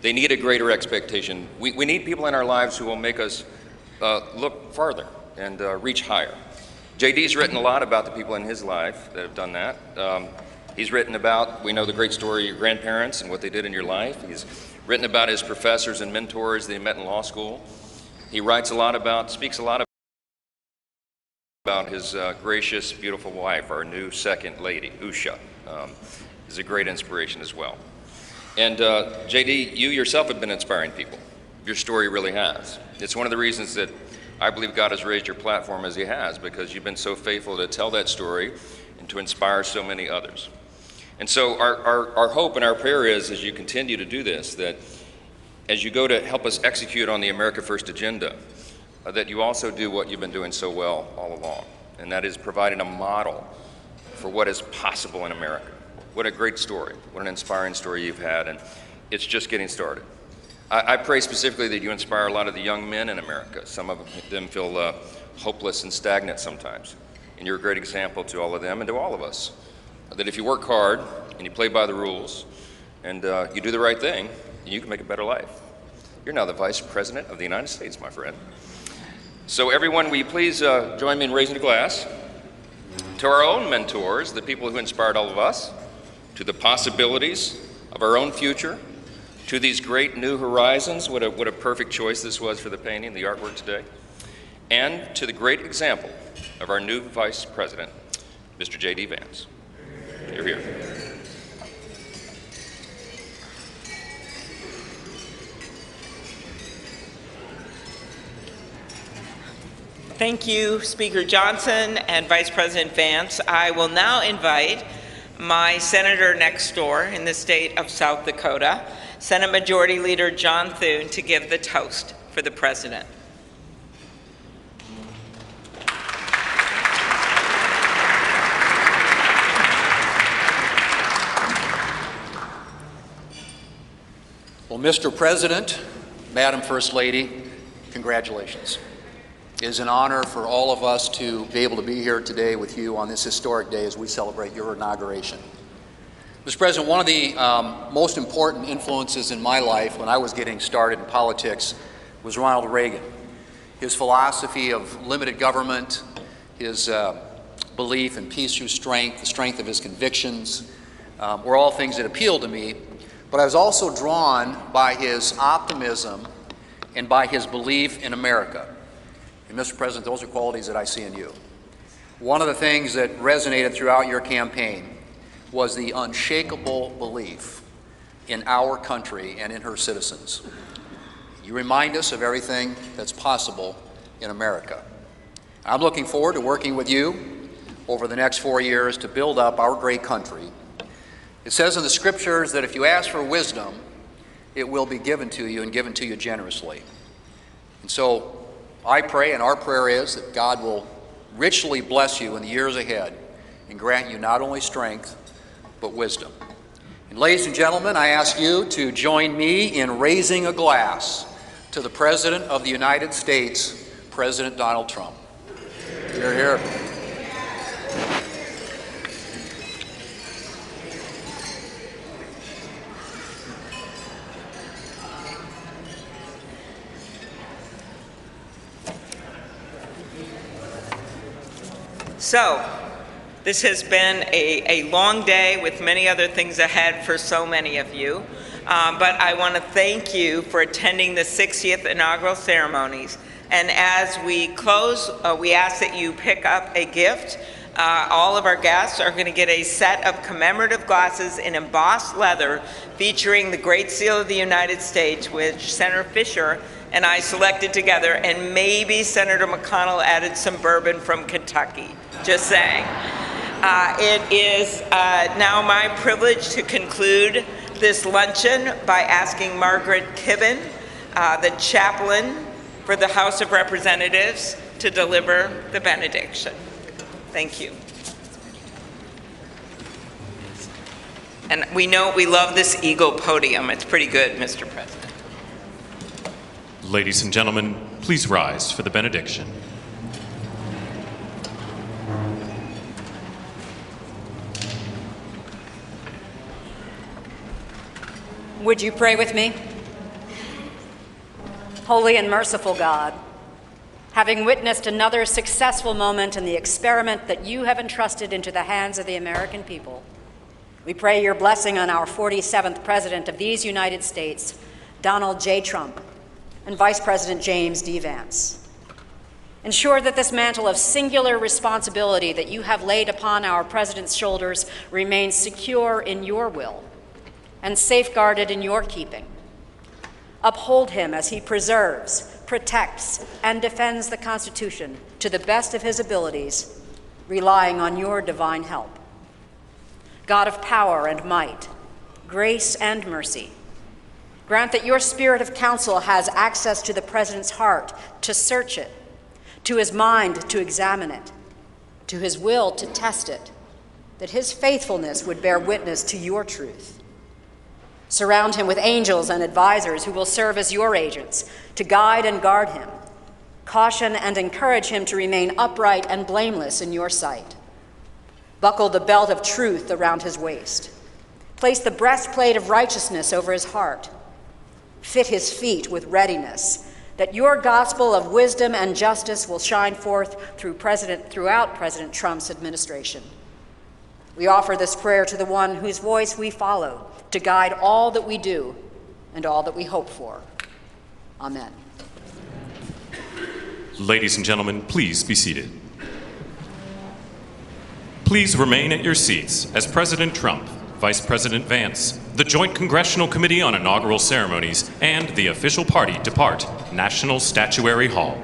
They need a greater expectation. We need people in our lives who will make us look farther and reach higher. JD's written a lot about the people in his life that have done that. He's written about, we know the great story of your grandparents and what they did in your life. He's written about his professors and mentors that he met in law school. He speaks a lot about his gracious, beautiful wife, our new second lady, Usha. Is a great inspiration as well. And JD, you yourself have been inspiring people. Your story really has. It's one of the reasons that I believe God has raised your platform as he has, because you've been so faithful to tell that story and to inspire so many others. And so our hope and our prayer is, as you continue to do this, that as you go to help us execute on the America First agenda, that you also do what you've been doing so well all along, and that is providing a model for what is possible in America. What a great story. What an inspiring story you've had, and it's just getting started. I pray specifically that you inspire a lot of the young men in America. Some of them feel hopeless and stagnant sometimes, and you're a great example to all of them and to all of us, that if you work hard and you play by the rules and you do the right thing, you can make a better life. You're now the Vice President of the United States, my friend. So everyone, will you please join me in raising a glass to our own mentors, the people who inspired all of us, to the possibilities of our own future, to these great new horizons. What a perfect choice this was for the painting, the artwork today, and to the great example of our new Vice President, Mr. J.D. Vance. You're here. Thank you, Speaker Johnson and Vice President Vance. I will now invite my senator next door in the state of South Dakota, Senate Majority Leader John Thune, to give the toast for the President. Well, Mr. President, Madam First Lady, congratulations. It is an honor for all of us to be able to be here today with you on this historic day as we celebrate your inauguration. Mr. President, one of the most important influences in my life when I was getting started in politics was Ronald Reagan. His philosophy of limited government, his belief in peace through strength, the strength of his convictions, were all things that appealed to me. But I was also drawn by his optimism and by his belief in America. And Mr. President, those are qualities that I see in you. One of the things that resonated throughout your campaign was the unshakable belief in our country and in her citizens. You remind us of everything that's possible in America. I'm looking forward to working with you over the next 4 years to build up our great country. It says in the scriptures that if you ask for wisdom, it will be given to you and given to you generously. And so I pray, and our prayer is, that God will richly bless you in the years ahead and grant you not only strength, but wisdom. And ladies and gentlemen, I ask you to join me in raising a glass to the President of the United States, President Donald Trump. You're here. So, this has been a long day with many other things ahead for so many of you. But I want to thank you for attending the 60th inaugural ceremonies. And as we close, we ask that you pick up a gift. All of our guests are going to get a set of commemorative glasses in embossed leather featuring the Great Seal of the United States, which Senator Fisher and I selected together, and maybe Senator McConnell added some bourbon from Kentucky. Just saying. It is now my privilege to conclude this luncheon by asking Margaret Kibben, the chaplain for the House of Representatives, to deliver the benediction. Thank you. And we know we love this eagle podium. It's pretty good, Mr. President. Ladies and gentlemen, please rise for the benediction. Would you pray with me? Holy and merciful God, having witnessed another successful moment in the experiment that you have entrusted into the hands of the American people, we pray your blessing on our 47th President of these United States, Donald J. Trump, and Vice President James D. Vance. Ensure that this mantle of singular responsibility that you have laid upon our President's shoulders remains secure in your will and safeguarded in your keeping. Uphold him as he preserves, protects, and defends the Constitution to the best of his abilities, relying on your divine help. God of power and might, grace and mercy, Grant that your spirit of counsel has access to the President's heart to search it, to his mind to examine it, to his will to test it, that his faithfulness would bear witness to your truth. Surround him with angels and advisors who will serve as your agents to guide and guard him, caution and encourage him to remain upright and blameless in your sight. Buckle the belt of truth around his waist. Place the breastplate of righteousness over his heart. Fit his feet with readiness, that your gospel of wisdom and justice will shine forth throughout President Trump's administration. We offer this prayer to the one whose voice we follow to guide all that we do and all that we hope for. Amen. Ladies and gentlemen, please be seated. Please remain at your seats as President Trump, Vice President Vance, the Joint Congressional Committee on Inaugural Ceremonies, and the official party depart National Statuary Hall.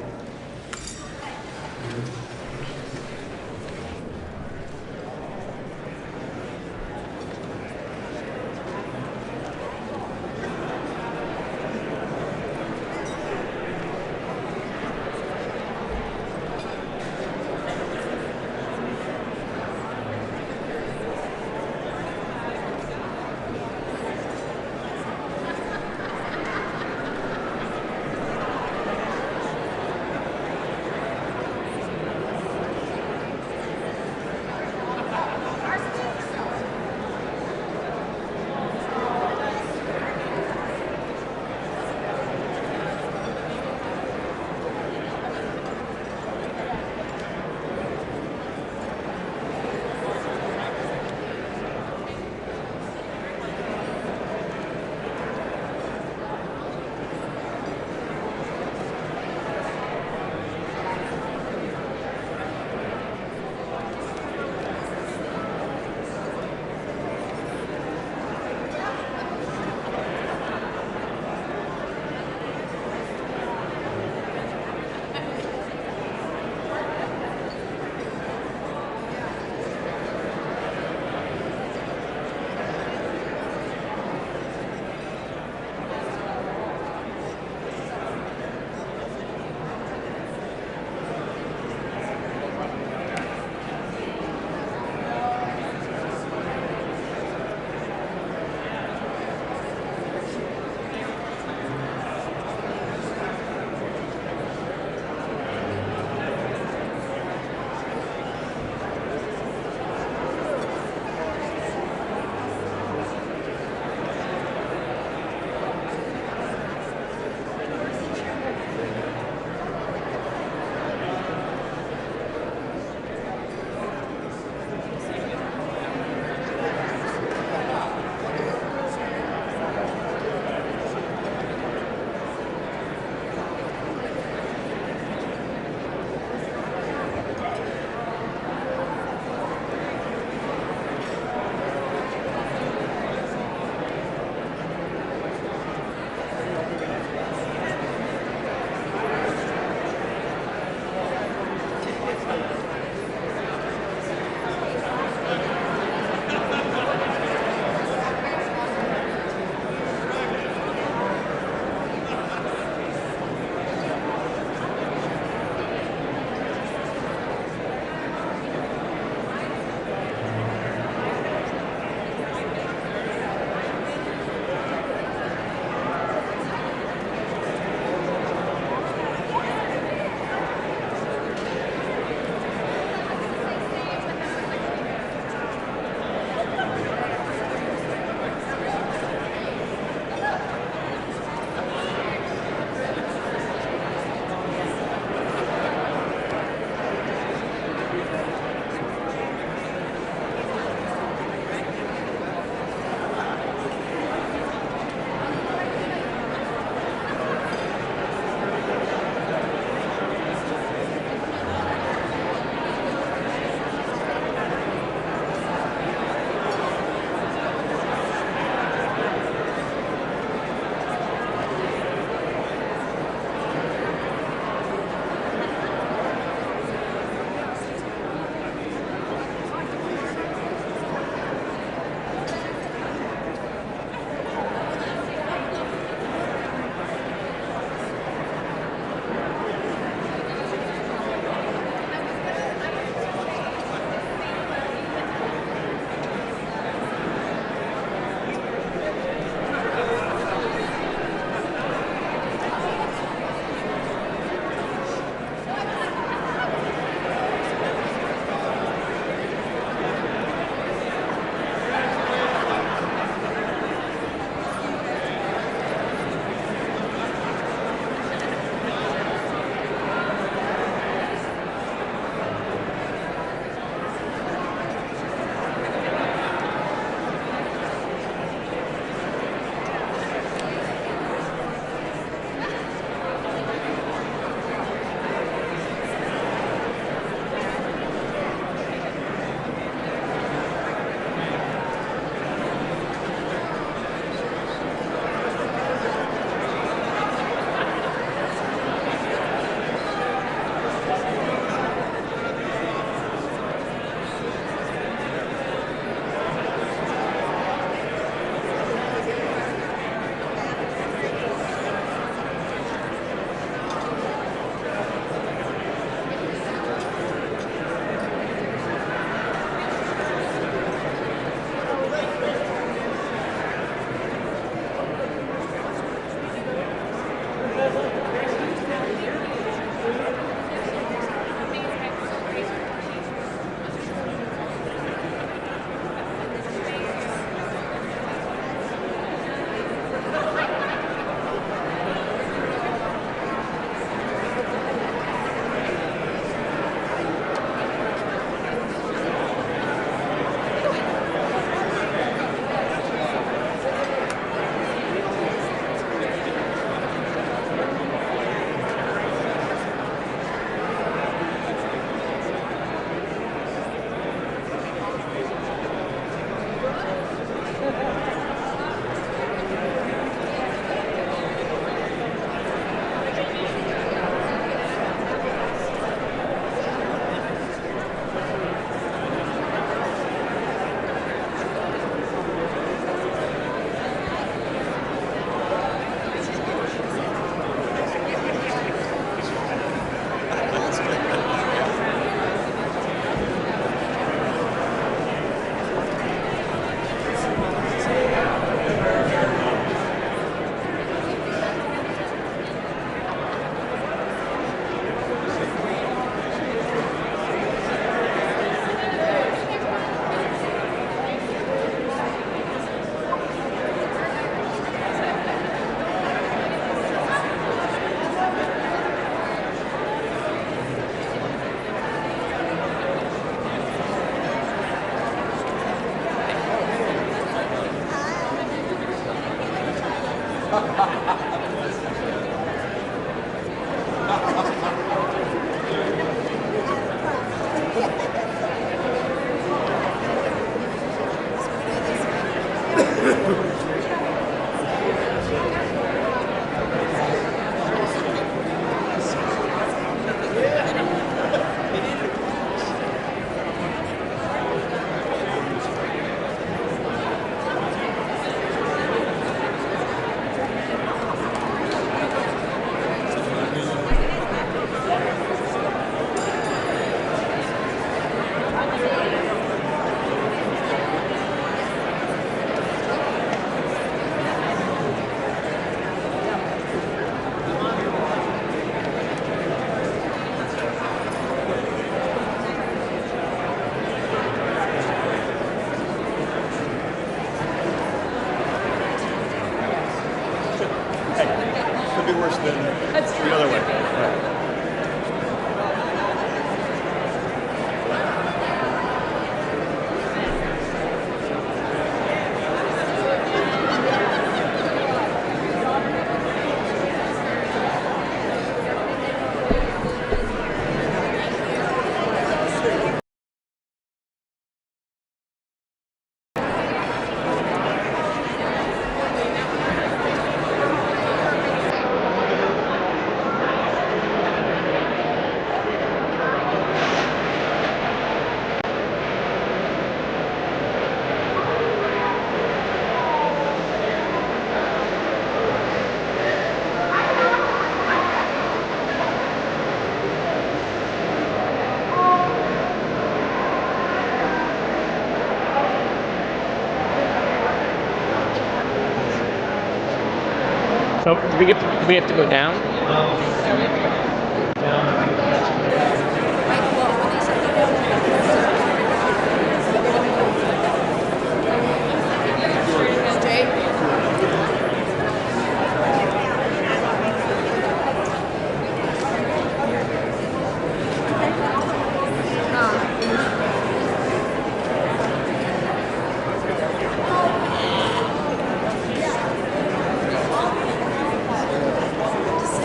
So do we have to go down?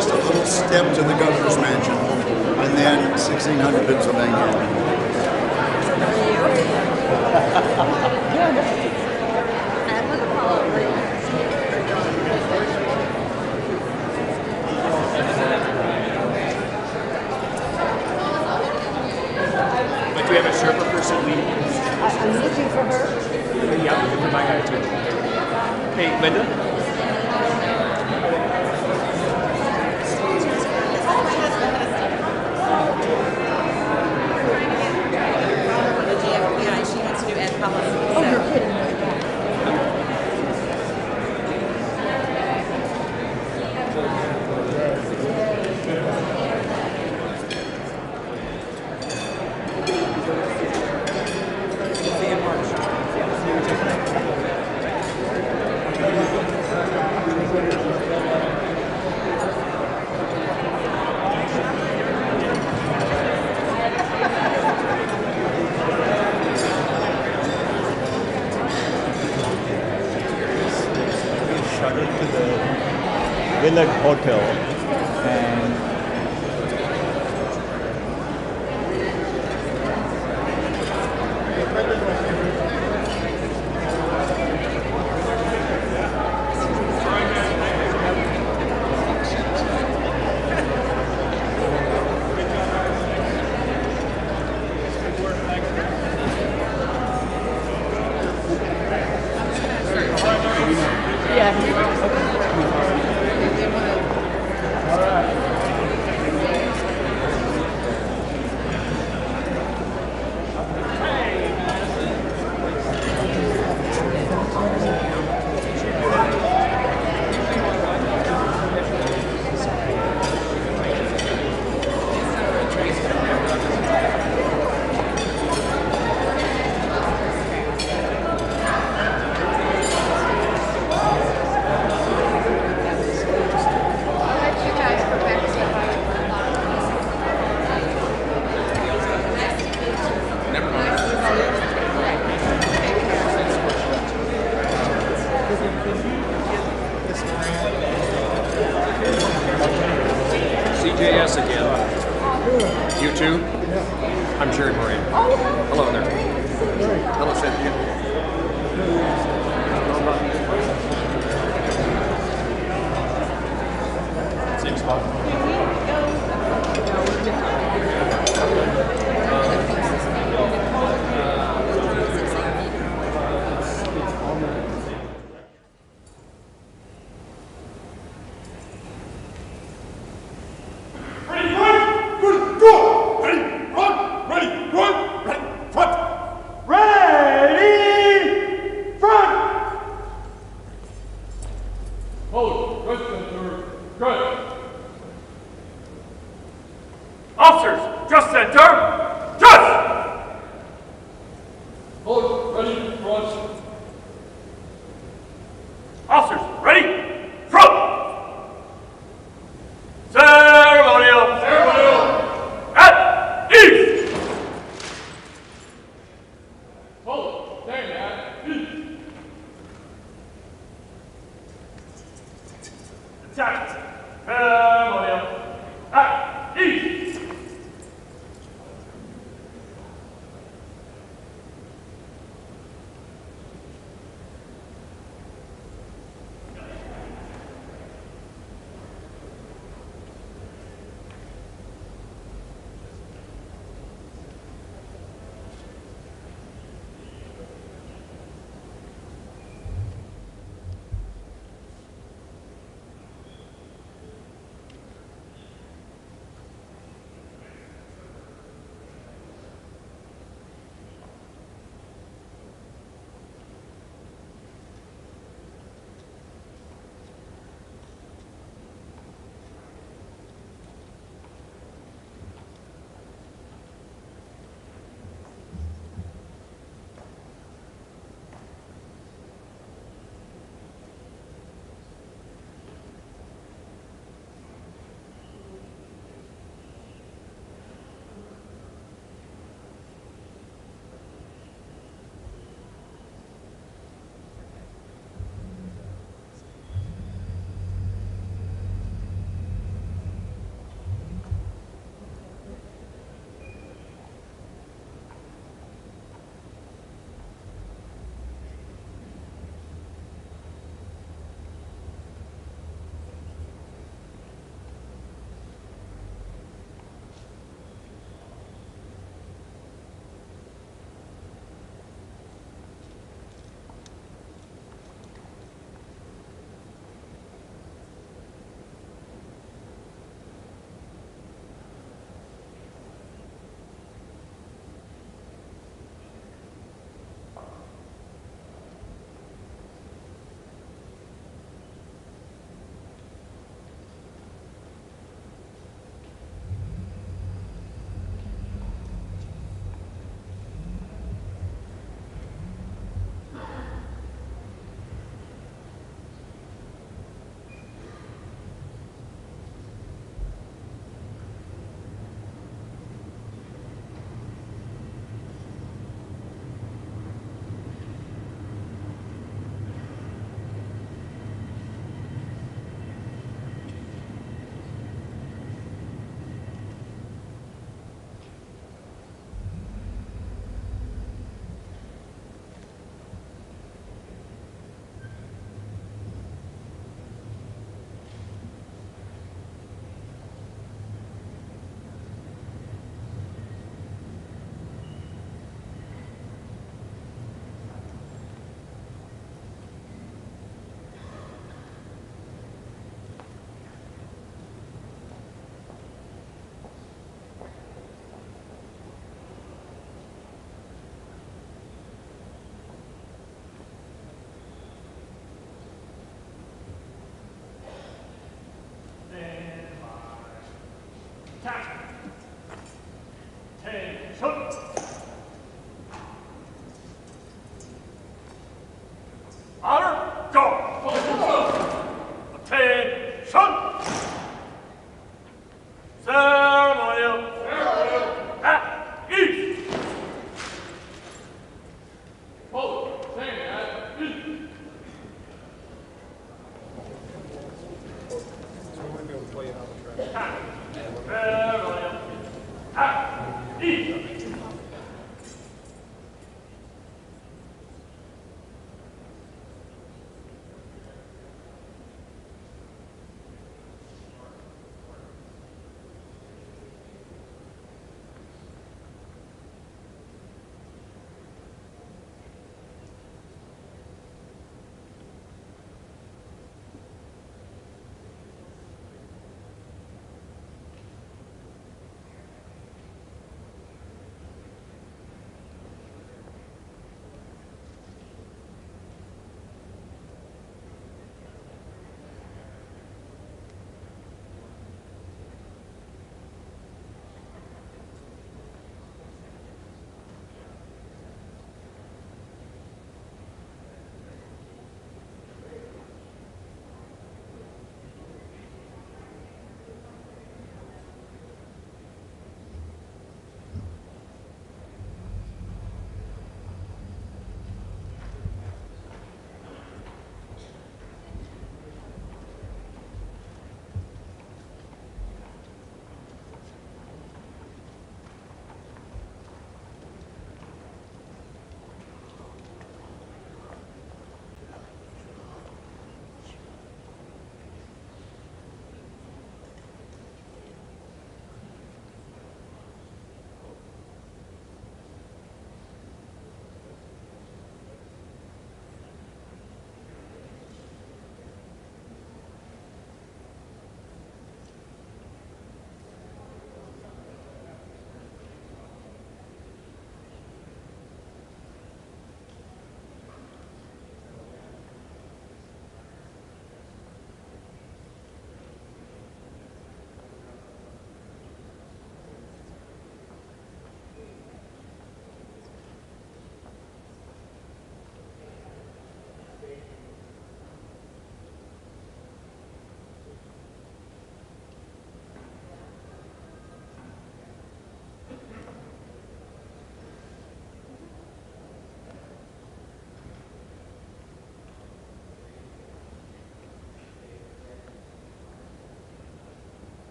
Just a little step to the governor's mansion, and then 1600 Pennsylvania. But do we have a Sherpa person leading? I'm looking for her. Yeah, I'm looking for my guy too. Hey, Linda? Oh, you're kidding. Shuttle to the Village Hotel and CJS again. You too? I'm Jerry Moran. Hello there. Hello, Cynthia. Same spot. Officers, just center. Just! Hold, ready, front. Officers, ready, front. Ceremonial. Ceremonial. At ease. Hold, stand at ease. Attack. Ceremonial. At ease.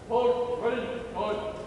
Hold. Ready. Hold.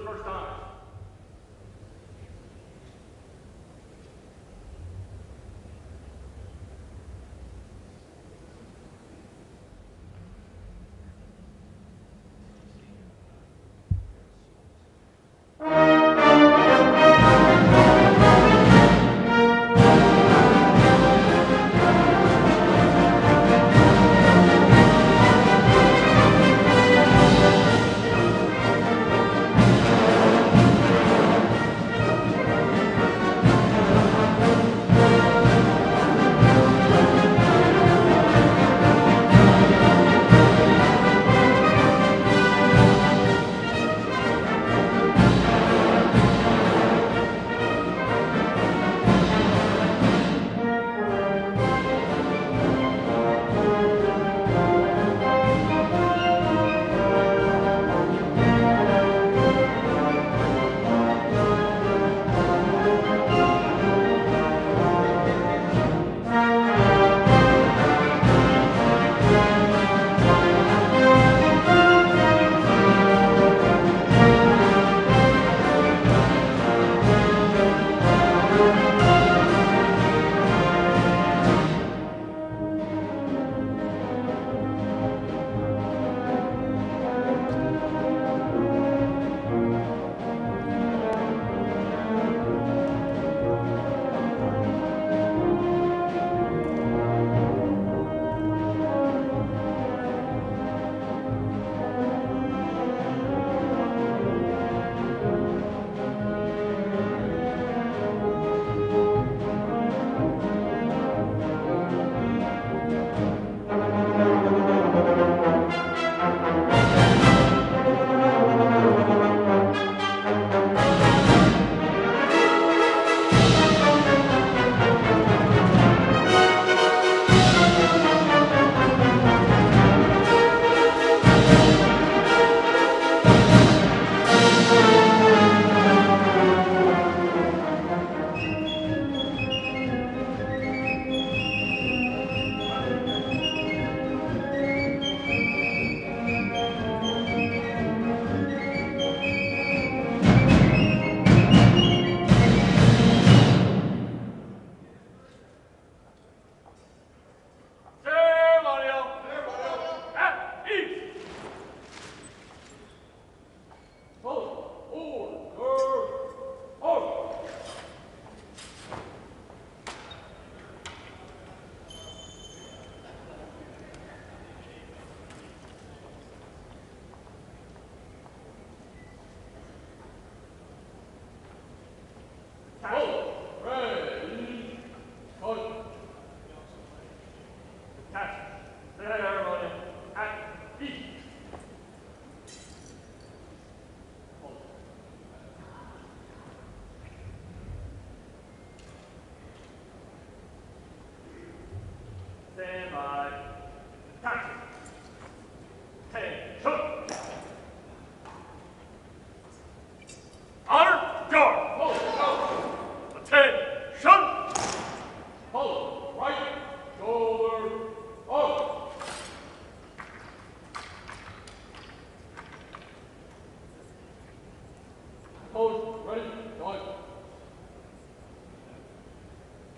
first time.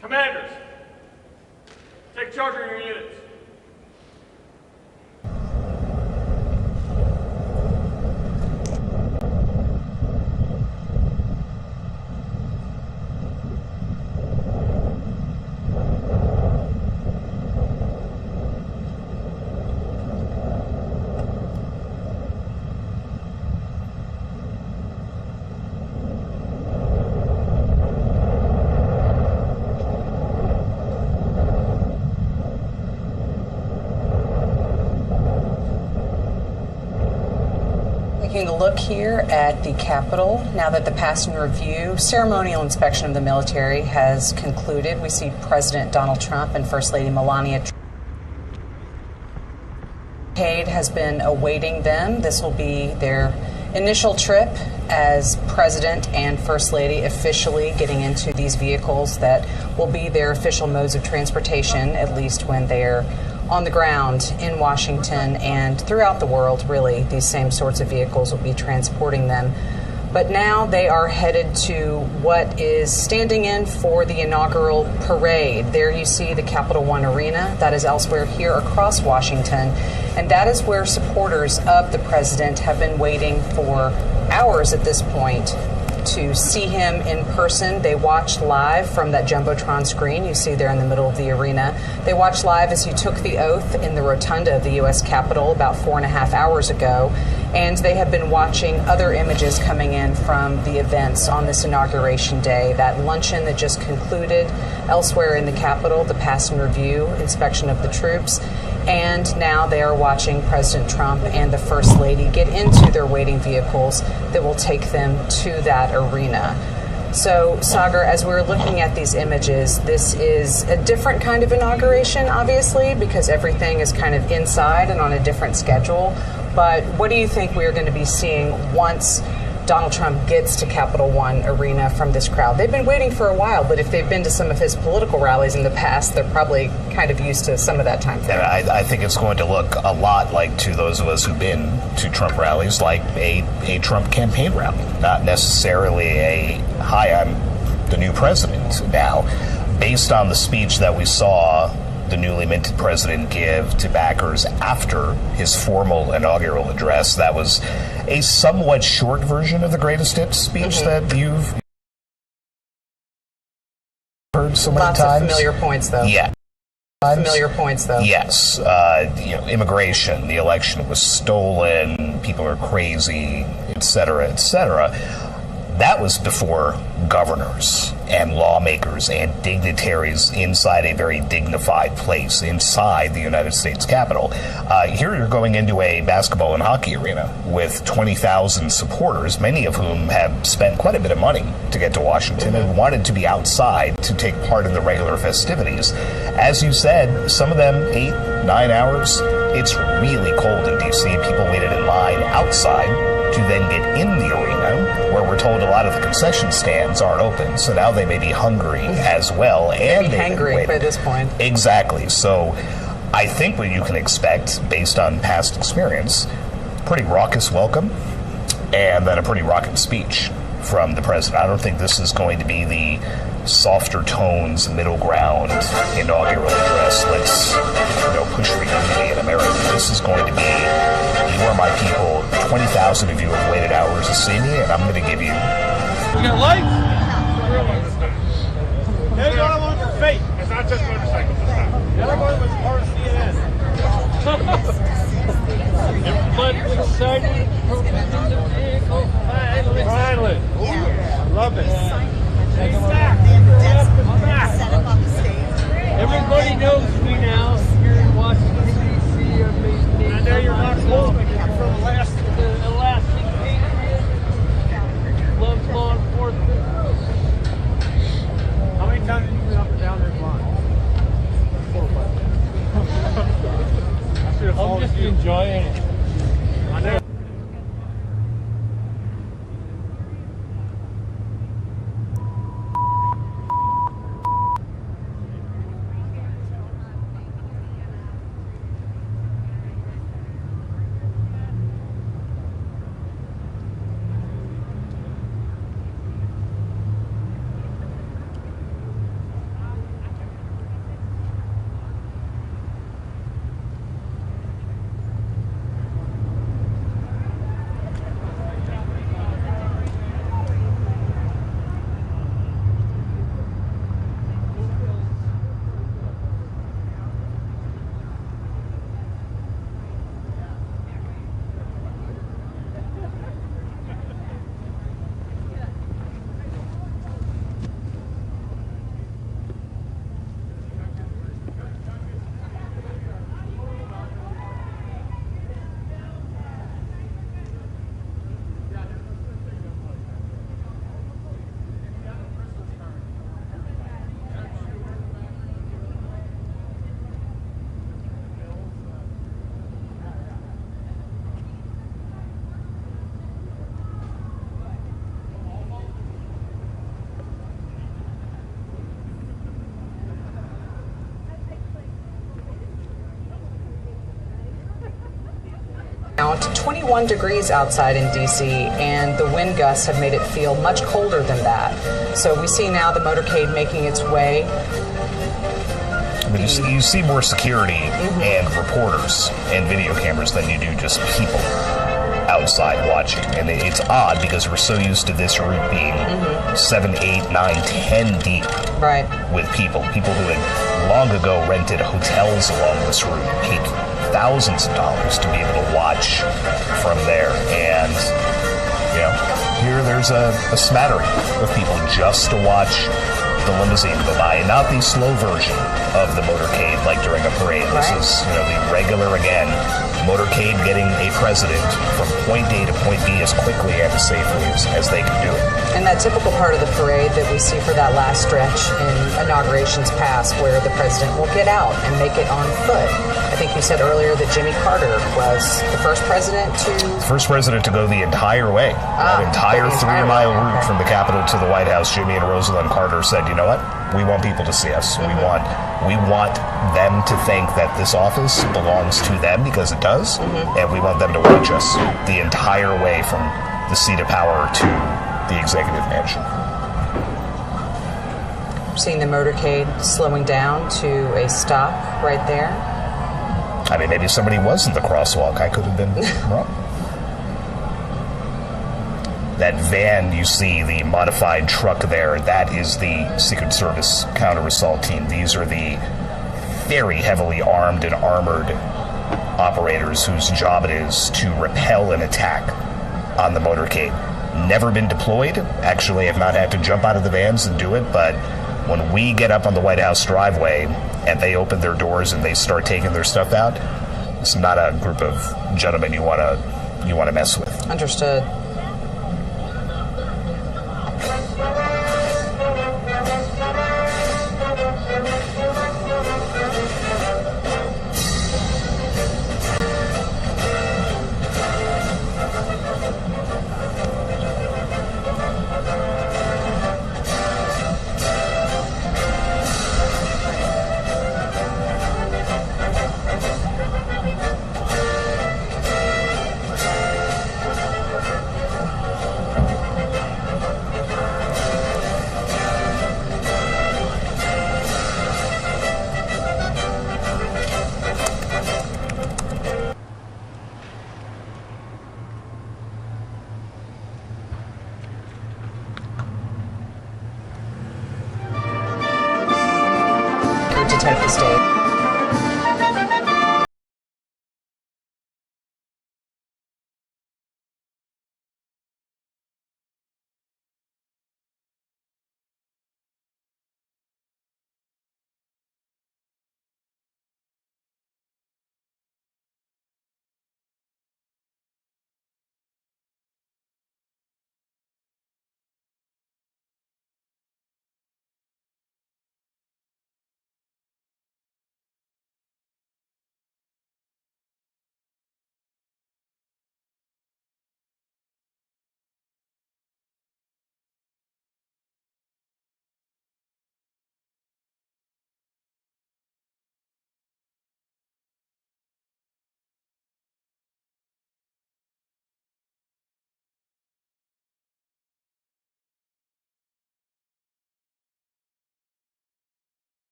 Commanders, take charge of your units. Taking a look here at the Capitol, now that the passing review ceremonial inspection of the military has concluded, we see President Donald Trump and First Lady Melania Trump. Cade has been awaiting them. This will be their initial trip as President and First Lady officially getting into these vehicles that will be their official modes of transportation, at least when they're on the ground in Washington and throughout the world. Really, these same sorts of vehicles will be transporting them. But now they are headed to what is standing in for the inaugural parade. There you see the Capital One Arena. That is elsewhere here across Washington. And that is where supporters of the president have been waiting for hours at this point to see him in person. They watched live from that Jumbotron screen you see there in the middle of the arena. They watched live as he took the oath in the Rotunda of the U.S. Capitol about 4.5 hours ago. And they have been watching other images coming in from the events on this Inauguration Day. That luncheon that just concluded elsewhere in the Capitol, the pass and review inspection of the troops. And now they are watching President Trump and the First Lady get into their waiting vehicles that will take them to that arena. So, Sagar, as we're looking at these images, this is a different kind of inauguration, obviously, because everything is kind of inside and on a different schedule. But what do you think we're going to be seeing once Donald Trump gets to Capital One Arena from this crowd? They've been waiting for a while, but if they've been to some of his political rallies in the past, they're probably kind of used to some of that time frame. And I think it's going to look a lot like, to those of us who've been to Trump rallies, like a Trump campaign rally, not necessarily a, hi, I'm the new president now. Based on the speech that we saw the newly minted president give to backers after his formal inaugural address, that was a somewhat short version of the greatest hits speech that you've heard so many times. Lots of familiar points, though. Yeah. Familiar points, though. Yes. Immigration, the election was stolen, people are crazy, et cetera, et cetera. That was before governors and lawmakers and dignitaries inside a very dignified place inside the United States Capitol. Here you're going into a basketball and hockey arena with 20,000 supporters, many of whom have spent quite a bit of money to get to Washington and wanted to be outside to take part in the regular festivities. As you said, some of them 8-9 hours. It's really cold in D.C. People waited in line outside to then get in the arena, where we're told a lot of the concession stands aren't open, so now they may be hungry as well. And maybe hangry by this point. Exactly. So I think what you can expect, based on past experience, pretty raucous welcome, and then a pretty raucous speech from the president. I don't think this is going to be the softer tones, middle ground inaugural address. Let's push for unity in America. This is going to be, you are my people. 20,000 of you have waited hours to see me, and I'm going to give you. You got lights? Everyone on your feet. It's not just motorcycles this time. Everyone was part of CNN. Everybody's excited. In the vehicle. Finally. I love it. He's back. I'm back. Everybody knows me now here in Washington, D.C. I know you're not cold because you're from the Alaskan Patriot. Loves law enforcement. How many times have you been up and down this line? 4 or 5. I'm just enjoying it. I know. 21 degrees outside in D.C., and the wind gusts have made it feel much colder than that. So we see now the motorcade making its way. I mean, you see more security and reporters and video cameras than you do just people outside watching. And it's odd because we're so used to this route being 7, 8, 9, 10 deep with people who had long ago rented hotels along this route, paid thousands of dollars to be able to watch from there. And, you know, here there's a smattering of people just to watch the limousine go by, and not the slow version of the motorcade like during a parade. This is, you know, the regular, again, motorcade getting a president from point A to point B as quickly and as safely as they can do it. And that typical part of the parade that we see for that last stretch in inaugurations past, where the president will get out and make it on foot. I think you said earlier that Jimmy Carter was the first president to go the entire way. That entire 3-mile route from the Capitol to the White House. Jimmy and Rosalind Carter said, you know what? We want people to see us. We want them to think that this office belongs to them, because it does, and we want them to watch us the entire way from the seat of power to the executive mansion. Seeing the motorcade slowing down to a stop right there. I mean, maybe somebody was in the crosswalk. I could have been wrong. That van you see, the modified truck there, that is the Secret Service counter-assault team. These are the very heavily armed and armored operators whose job it is to repel an attack on the motorcade. Never been deployed. Actually, have not had to jump out of the vans and do it, but when we get up on the White House driveway and they open their doors and they start taking their stuff out, it's not a group of gentlemen you want to mess with. Understood.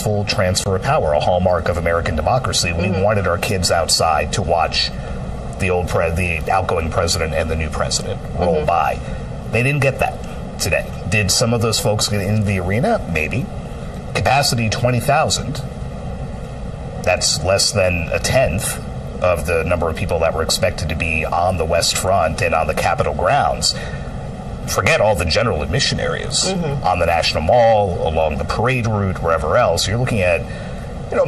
peaceful transfer of power, a hallmark of American democracy. We wanted our kids outside to watch the outgoing president and the new president roll by. They didn't get that today. Did some of those folks get into the arena? Maybe. Capacity 20,000. That's less than a tenth of the number of people that were expected to be on the West Front and on the Capitol grounds. Forget all the general admission areas on the National Mall, along the parade route, wherever else. You're looking at,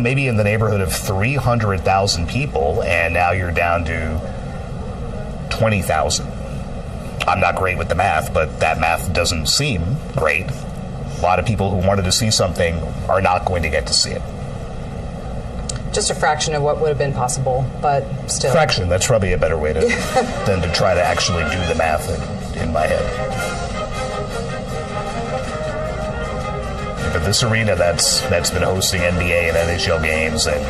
maybe in the neighborhood of 300,000 people, and now you're down to 20,000. I'm not great with the math, but that math doesn't seem great. A lot of people who wanted to see something are not going to get to see it. Just a fraction of what would have been possible, but still. Fraction, that's probably a better way to than to try to actually do the math in my head. But this arena that's been hosting NBA and NHL games and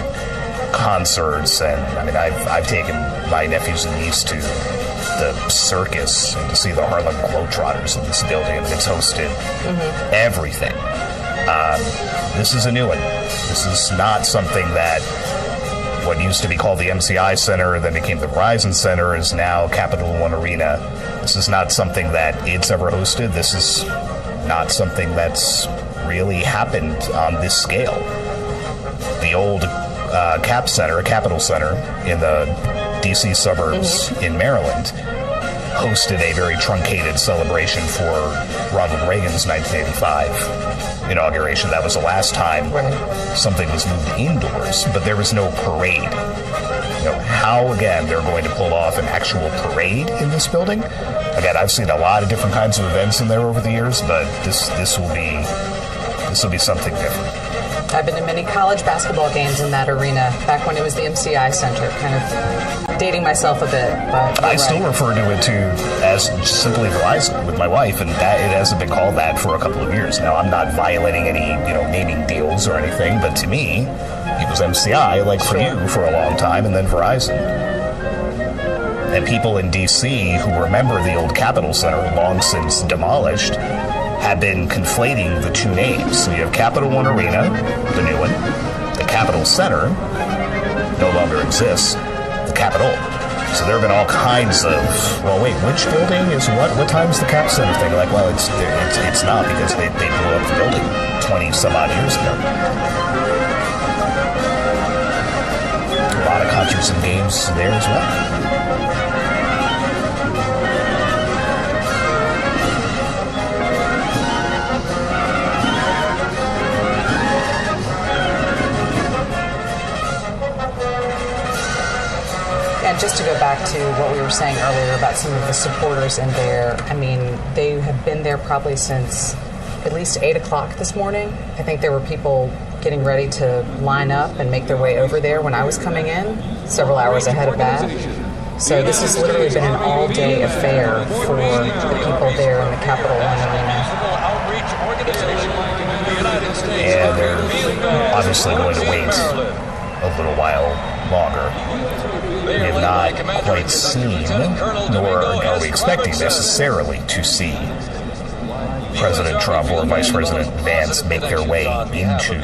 concerts, and I've taken my nephews and niece to the circus and to see the Harlem Globetrotters in this building. It's hosted everything. This is a new one. This is not something that what used to be called the MCI Center, then became the Verizon Center, is now Capital One Arena. This is not something that it's ever hosted. This is not something that's really happened on this scale. The old Capitol Center in the D.C. suburbs in Maryland hosted a very truncated celebration for Ronald Reagan's 1985 inauguration. That was the last time something was moved indoors, but there was no parade. How, again, they're going to pull off an actual parade in this building? Again, I've seen a lot of different kinds of events in there over the years, but this will be something different. I've been to many college basketball games in that arena back when it was the MCI Center, kind of dating myself a bit. But I still refer to it as simply Verizon with my wife, and that it hasn't been called that for a couple of years now. I'm not violating any naming deals or anything, but to me, it was MCI, like for you, for a long time, and then Verizon. And people in D.C. who remember the old Capitol Center, long since demolished, have been conflating the two names. So you have Capital One Arena, the new one. The Capitol Center no longer exists. The Capitol. So there have been all kinds of, well, wait, which building is what? What time's the Cap Center thing? Like, well, it's not, because they blew up the building 20 some odd years ago. A lot of concerts and games there as well. Just to go back to what we were saying earlier about some of the supporters in there, they have been there probably since at least 8 o'clock this morning. I think there were people getting ready to line up and make their way over there when I was coming in, several hours ahead of that. So this has literally been an all-day affair for the people there in the Capitol One Arena. And they're obviously going to wait a little while longer. We have not quite seen, nor are we expecting necessarily to see President Trump or Vice President Vance make their way into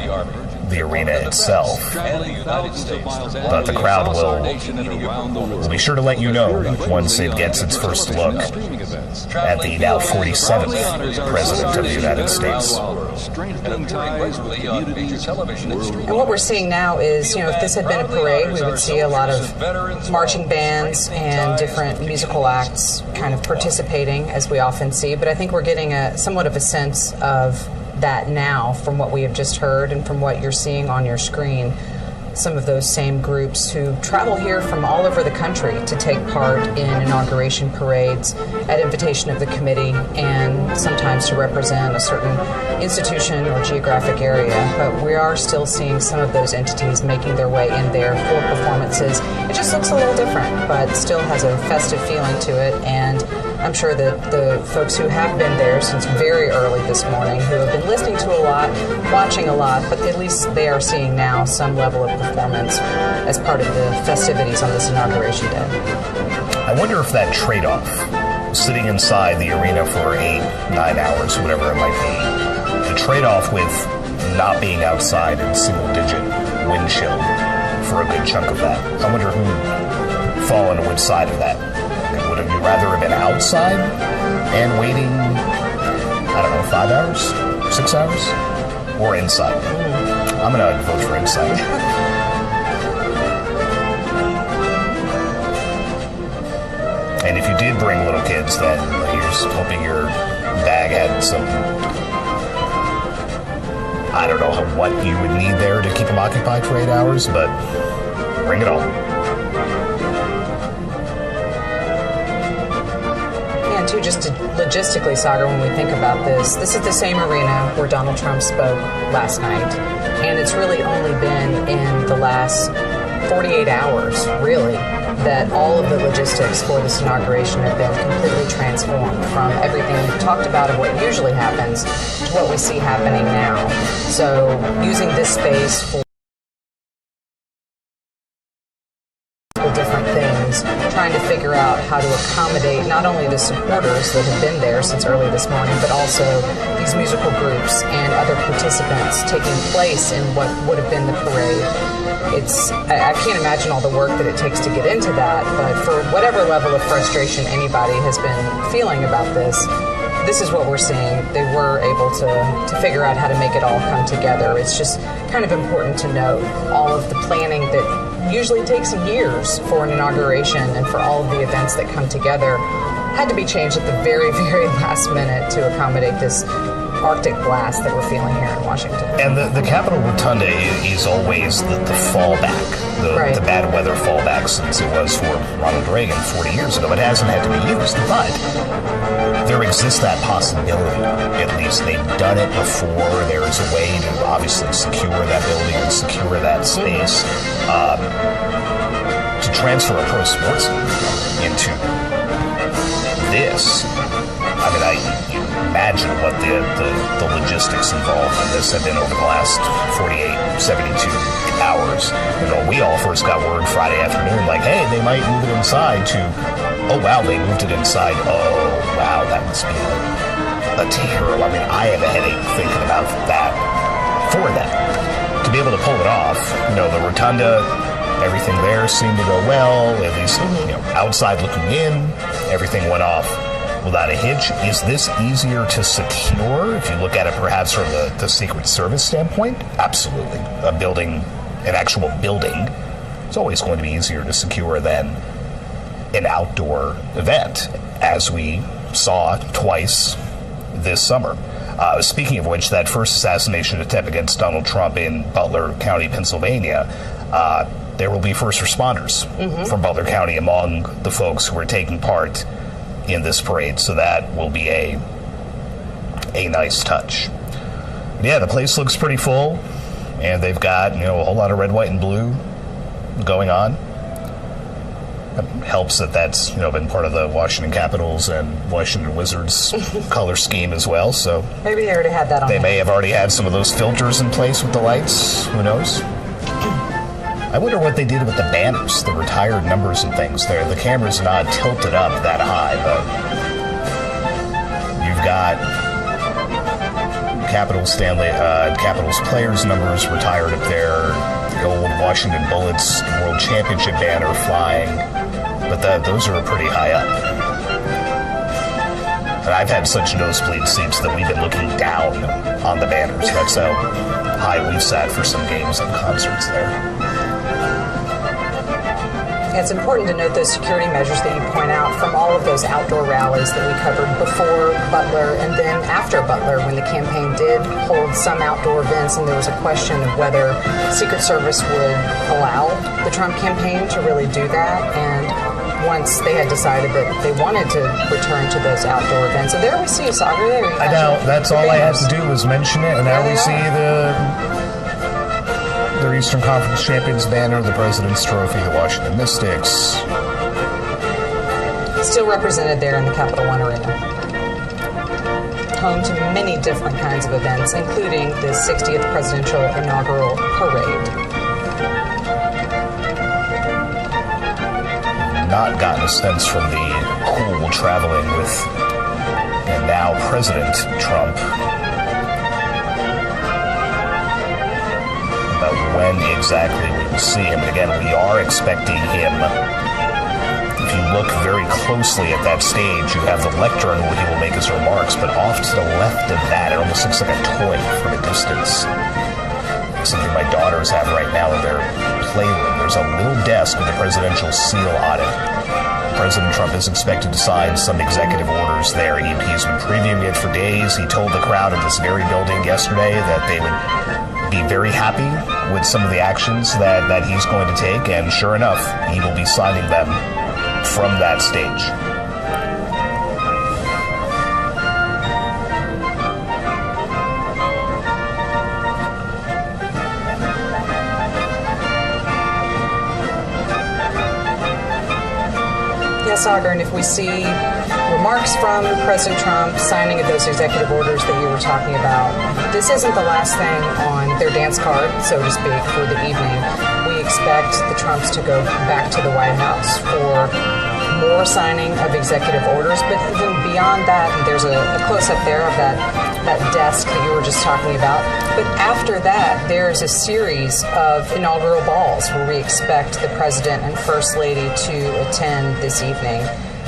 the arena itself. But the crowd will be sure to let you know once it gets its first look at the now 47th President of the United States. And what we're seeing now is, if this had been a parade, we would see a lot of marching bands and different musical acts kind of participating, as we often see. But I think we're getting somewhat of a sense of that now from what we have just heard and from what you're seeing on your screen. Some of those same groups who travel here from all over the country to take part in inauguration parades at invitation of the committee and sometimes to represent a certain institution or geographic area. But we are still seeing some of those entities making their way in there for performances. It just looks a little different, but still has a festive feeling to it. And I'm sure that the folks who have been there since very early this morning, who have been listening to a lot, watching a lot, but at least they are seeing now some level of performance as part of the festivities on this inauguration day. I wonder if that trade-off, sitting inside the arena for 8-9 hours, whatever it might be, the trade-off with not being outside in single-digit wind chill for a good chunk of that. I wonder who fall on which side of that. Would you rather have been outside and waiting, I don't know, 5 hours, 6 hours, or inside? I'm gonna vote for inside. And if you did bring little kids, then here's hoping your bag had some, I don't know what you would need there to keep them occupied for 8 hours, but bring it on. Yeah, and too, just logistically, Sagar, when we think about this is the same arena where Donald Trump spoke last night, and it's really only been in the last 48 hours, really, that all of the logistics for this inauguration have been completely transformed from everything we've talked about of what usually happens to what we see happening now. So using this space for different things, trying to figure out how to accommodate not only the supporters that have been there since early this morning, but also these musical groups and other participants taking place in what would have been the parade. I can't imagine all the work that it takes to get into that, but for whatever level of frustration anybody has been feeling about this is what we're seeing. They were able to figure out how to make it all come together. It's just kind of important to note all of the planning that usually takes years for an inauguration and for all of the events that come together had to be changed at the very, very last minute to accommodate this Arctic blast that we're feeling here in Washington. And the Capitol Rotunda is always the fallback, the bad weather fallback, since it was for Ronald Reagan 40 years ago. It hasn't had to be used, but there exists that possibility. At least they've done it before. There is a way to obviously secure that building and secure that space. To transfer a pro sports into this, I mean, I imagine what the logistics involved in this have been over the last 48, 72 hours. You know, we all first got word Friday afternoon, like, hey, they might move it inside, to, oh, wow, they moved it inside. Oh, wow, that must be a terrible, I mean, I have a headache thinking about that for them. To be able to pull it off, you know, the Rotunda, everything there seemed to go well, at least, you know, outside looking in, everything went off without a hitch. Is this easier to secure if you look at it perhaps from the Secret Service standpoint? Absolutely. An actual building, is always going to be easier to secure than an outdoor event, as we saw twice this summer. Speaking of which, that first assassination attempt against Donald Trump in Butler County, Pennsylvania, there will be first responders from Butler County among the folks who are taking part in this parade, so that will be a nice touch. Yeah, the place looks pretty full, and they've got, you know, a whole lot of red, white, and blue going on. It helps that that's, you know, been part of the Washington Capitals and Washington Wizards color scheme as well. So maybe they already had that on. They may have already had some of those filters in place with the lights. Who knows? I wonder what they did with the banners, the retired numbers and things there. The camera's not tilted up that high, but you've got Capitals players' numbers retired up there, the old Washington Bullets World Championship banner flying, but those are pretty high up. And I've had such nosebleed seats that we've been looking down on the banners. That's how high we've sat for some games and concerts there. It's important to note those security measures that you point out from all of those outdoor rallies that we covered before Butler and then after Butler, when the campaign did hold some outdoor events, and there was a question of whether Secret Service would allow the Trump campaign to really do that. And once they had decided that they wanted to return to those outdoor events, and there we see Sagar there. I know, that's all I had to do was mention it, and now we see the Eastern Conference Champions banner, the President's Trophy, the Washington Mystics. Still represented there in the Capital One Arena. Home to many different kinds of events, including the 60th Presidential Inaugural Parade. Not gotten a sense from the cool traveling with and now President Trump about when exactly we will see him. And again, we are expecting him. If you look very closely at that stage, you have the lectern where he will make his remarks, but off to the left of that, it almost looks like a toy from a distance. Something my daughters have right now in their playroom. There's a little desk with a presidential seal on it. President Trump is expected to sign some executive orders there. He's been previewing it for days. He told the crowd in this very building yesterday that they would be very happy with some of the actions that he's going to take, and sure enough, he will be signing them from that stage. Yes, Augur, and if we see remarks from President Trump, signing of those executive orders that you were talking about, this isn't the last thing on their dance card, so to speak, for the evening. We expect the Trumps to go back to the White House for more signing of executive orders, but even beyond that, there's a close-up there of that desk that you were just talking about. But after that, there's a series of inaugural balls where we expect the President and First Lady to attend this evening.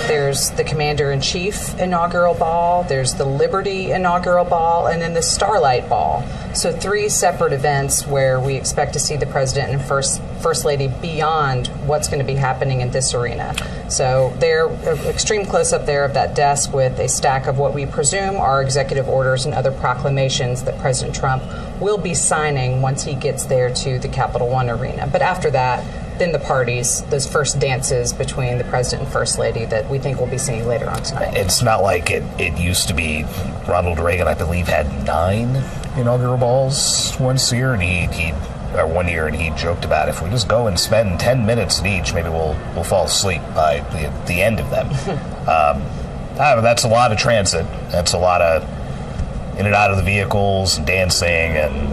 There's the Commander-in-Chief inaugural ball, there's the Liberty inaugural ball, and then the Starlight ball. So 3 separate events where we expect to see the President and First Lady beyond what's going to be happening in this arena. So they're extreme close-up there of that desk with a stack of what we presume are executive orders and other proclamations that President Trump will be signing once he gets there to the Capital One arena. But after that, then the parties, those first dances between the President and First Lady that we think we'll be seeing later on tonight. It's not like it used to be. Ronald Reagan, I believe, had 9 inaugural balls once a year, and one year, and he joked about if we just go and spend 10 minutes at each, maybe we'll fall asleep by the end of them. That's a lot of transit. That's a lot of in and out of the vehicles and dancing, and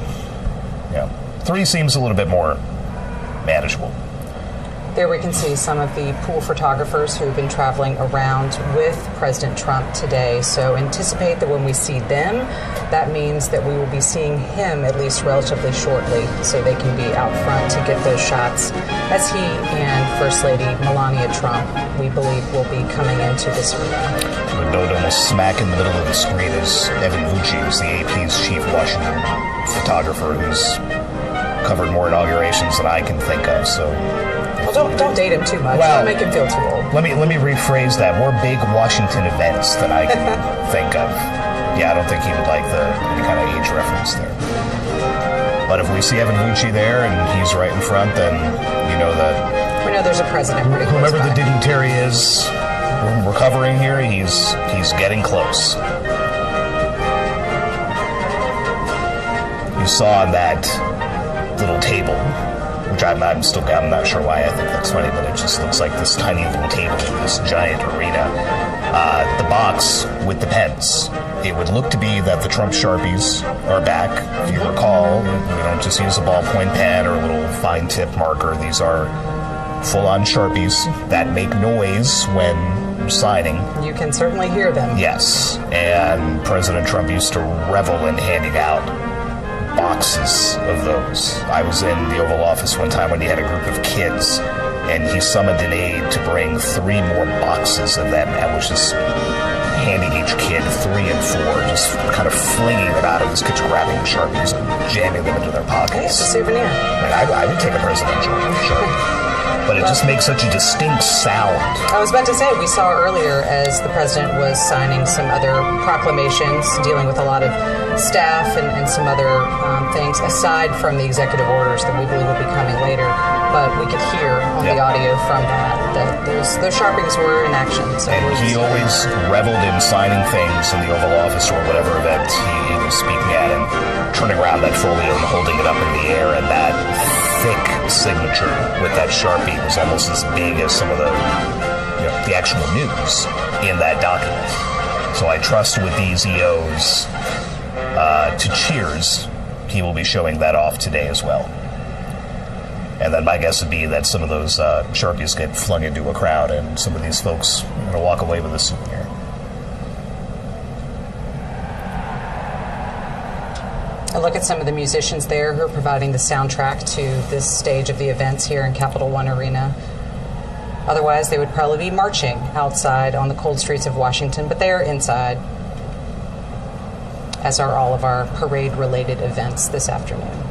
3 seems a little bit more manageable. There we can see some of the pool photographers who have been traveling around with President Trump today. So anticipate that when we see them, that means that we will be seeing him at least relatively shortly, so they can be out front to get those shots as he and First Lady Melania Trump, we believe, will be coming into this arena. But almost smack in the middle of the screen is Evan Vucci, who's the AP's chief Washington photographer, who's covered more inaugurations than I can think of. So. Well, don't date him too much. Don't make him feel too old. Let me rephrase that. More big Washington events than I can think of. Yeah, I don't think he would like any kind of age reference there. But if we see Evan Vucci there and he's right in front, then we know there's a president. Whoever the dignitary is recovering here, he's getting close. You saw on that little table, which I'm not sure why I think that's funny, but it just looks like this tiny little table in this giant arena. The box with the pens. It would look to be that the Trump Sharpies are back. If you recall, we don't just use a ballpoint pen or a little fine tip marker. These are full-on Sharpies that make noise when signing. You can certainly hear them. Yes, and President Trump used to revel in handing out boxes of those. I was in the Oval Office one time when he had a group of kids, and he summoned an aide to bring 3 more boxes of them, and was just handing each kid 3 and 4, just kind of flinging them out of his kitchen, grabbing Sharpies and jamming them into their pockets. Hey, it's a souvenir. I would take a presidential Sharpie. But it just makes such a distinct sound. I was about to say, we saw earlier as the president was signing some other proclamations dealing with a lot of staff and some other things aside from the executive orders that we believe will be coming later. But we could hear on the audio from that those Sharpies were in action. So and he always reveled in signing things in the Oval Office or whatever event he was speaking at, and turning around that folio and holding it up in the air, and that thick signature with that Sharpie was almost as big as some of the actual news in that document. So I trust with these EOs to cheers, he will be showing that off today as well. And then my guess would be that some of those Sharpies get flung into a crowd, and some of these folks are going to walk away with a souvenir. And look at some of the musicians there who are providing the soundtrack to this stage of the events here in Capital One Arena. Otherwise, they would probably be marching outside on the cold streets of Washington, but they are inside, as are all of our parade-related events this afternoon.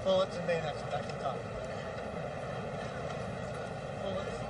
Bullets and bayonets back to the top. Bullets.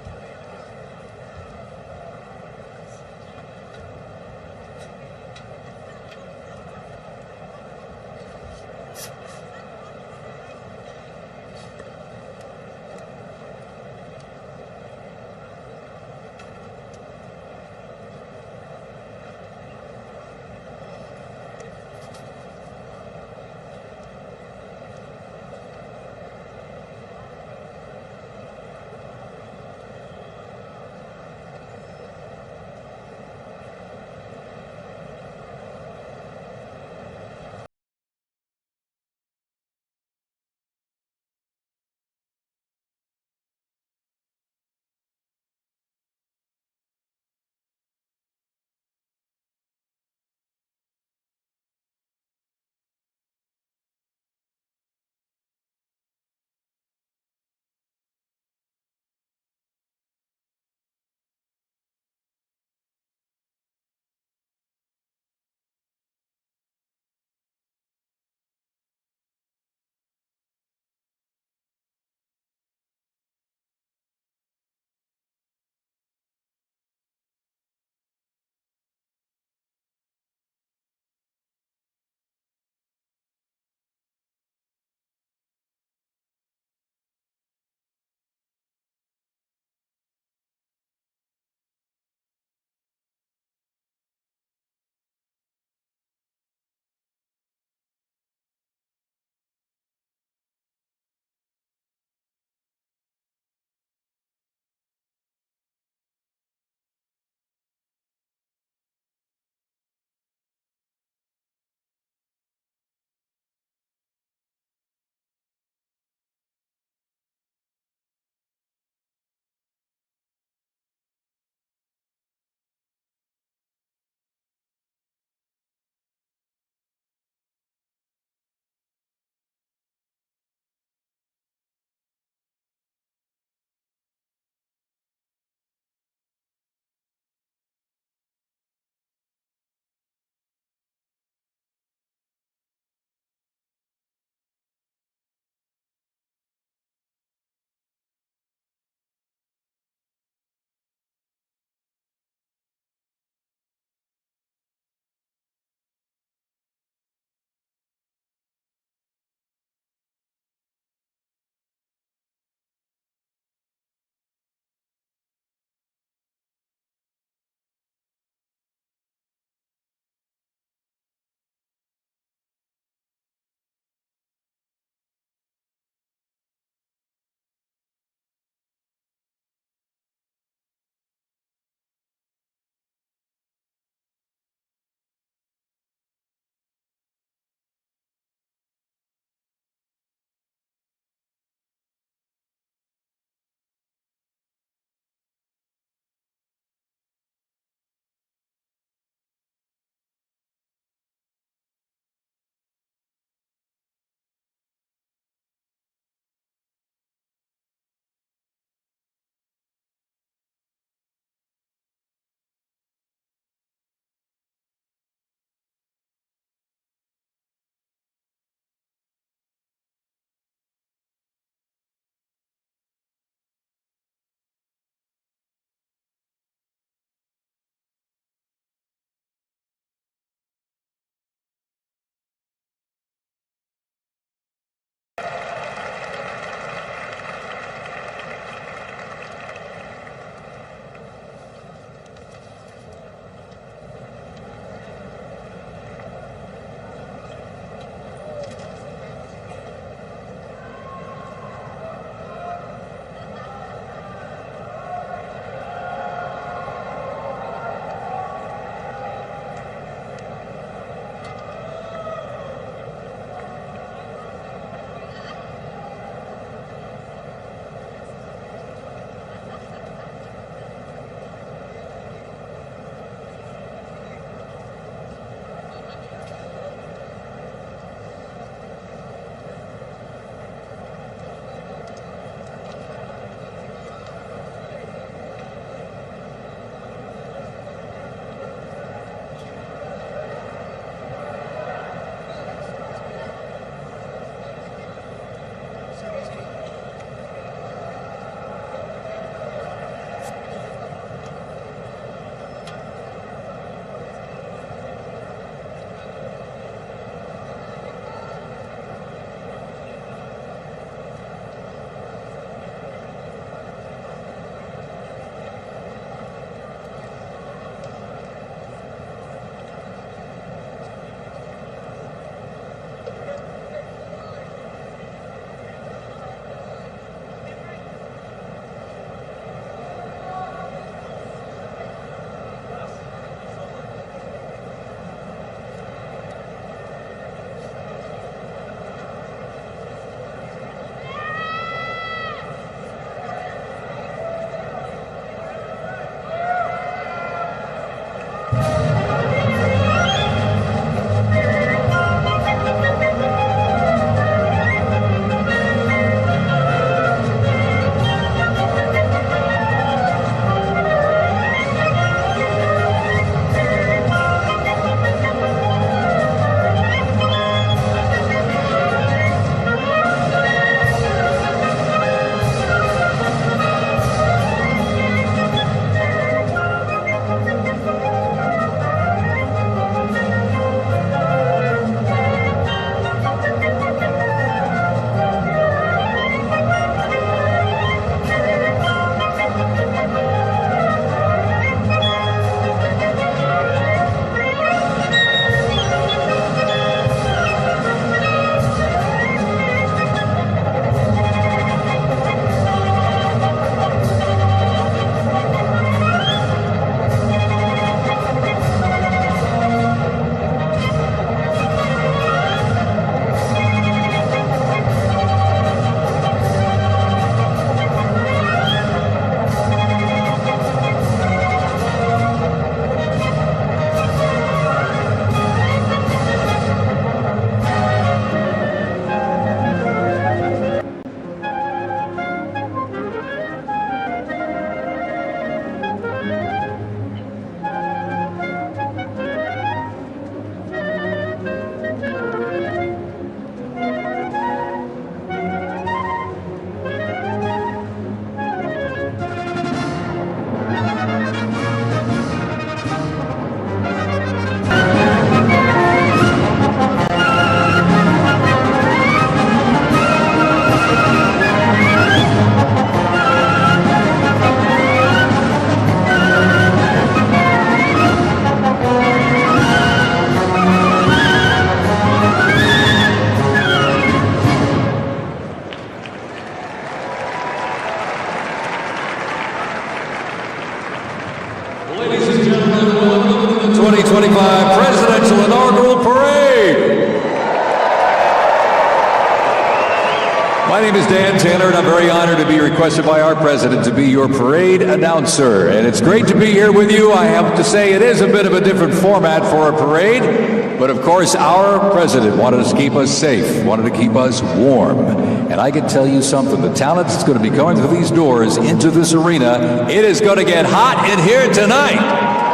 My name is Dan Taylor, and I'm very honored to be requested by our president to be your parade announcer. And it's great to be here with you. I have to say it is a bit of a different format for a parade, but of course our president wanted us to keep us safe, wanted to keep us warm. And I can tell you something, the talent that's going to be coming through these doors into this arena, it is going to get hot in here tonight.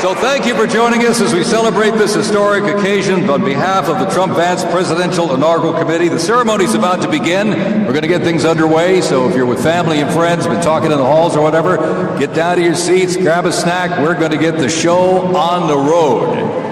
So thank you for joining us as we celebrate this historic occasion on behalf of the Trump-Vance Presidential Inaugural Committee. The ceremony is about to begin. We're going to get things underway, so if you're with family and friends, been talking in the halls or whatever, get down to your seats, grab a snack. We're going to get the show on the road.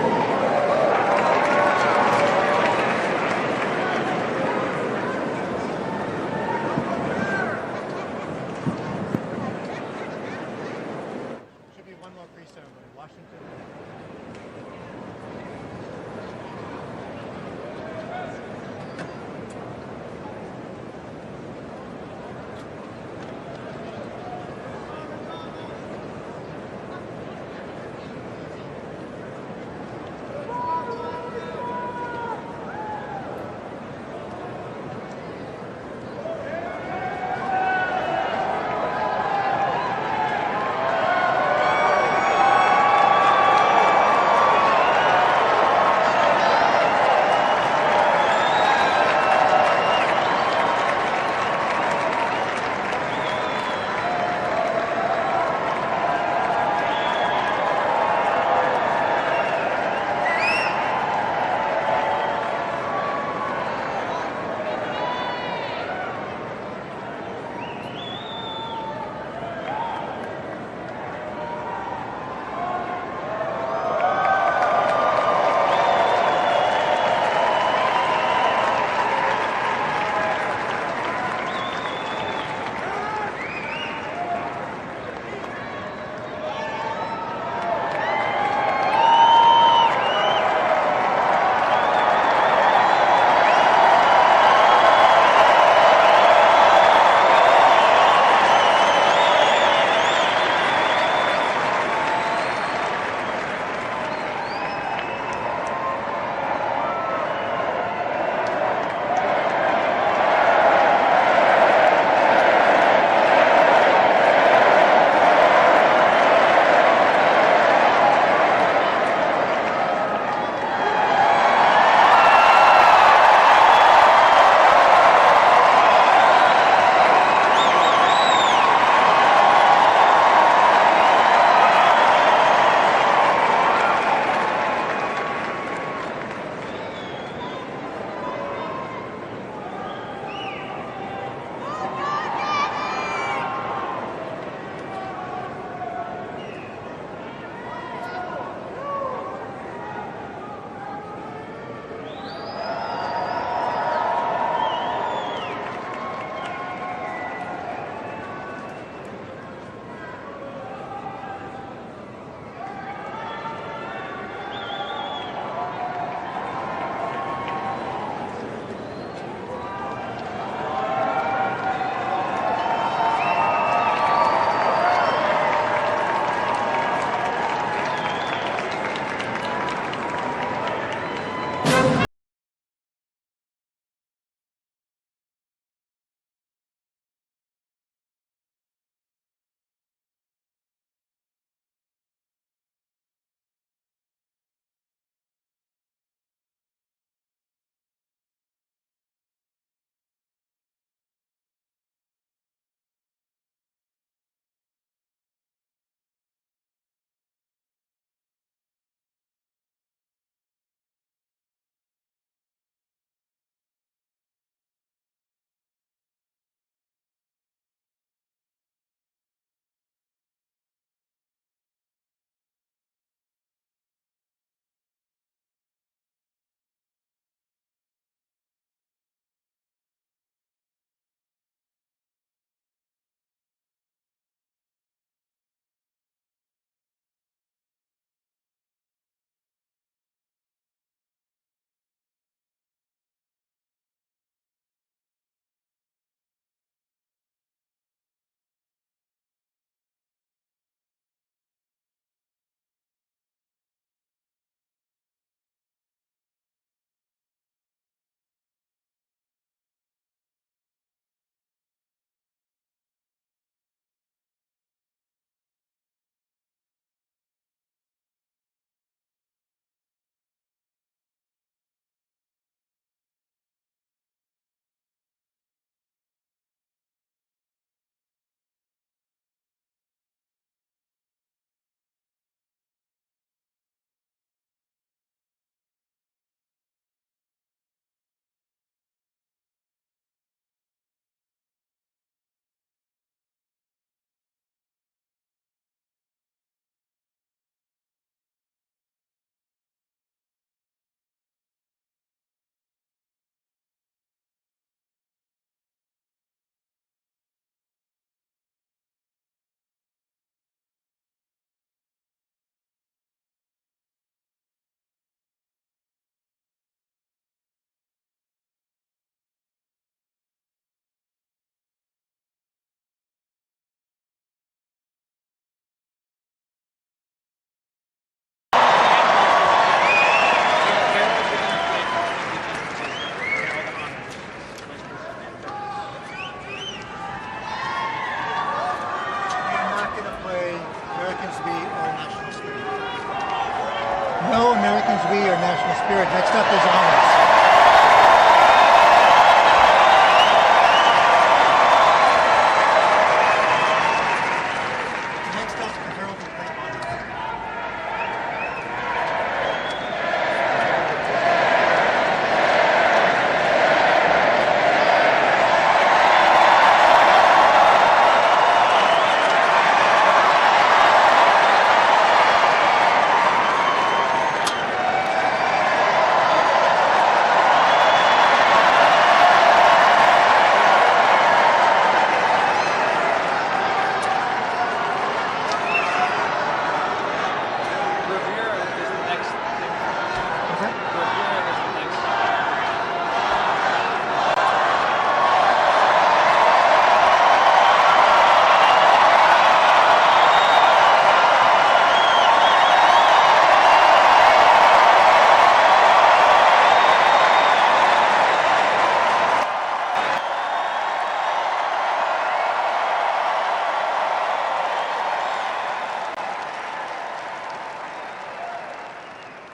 No Americans we or national spirit. Next up is honors.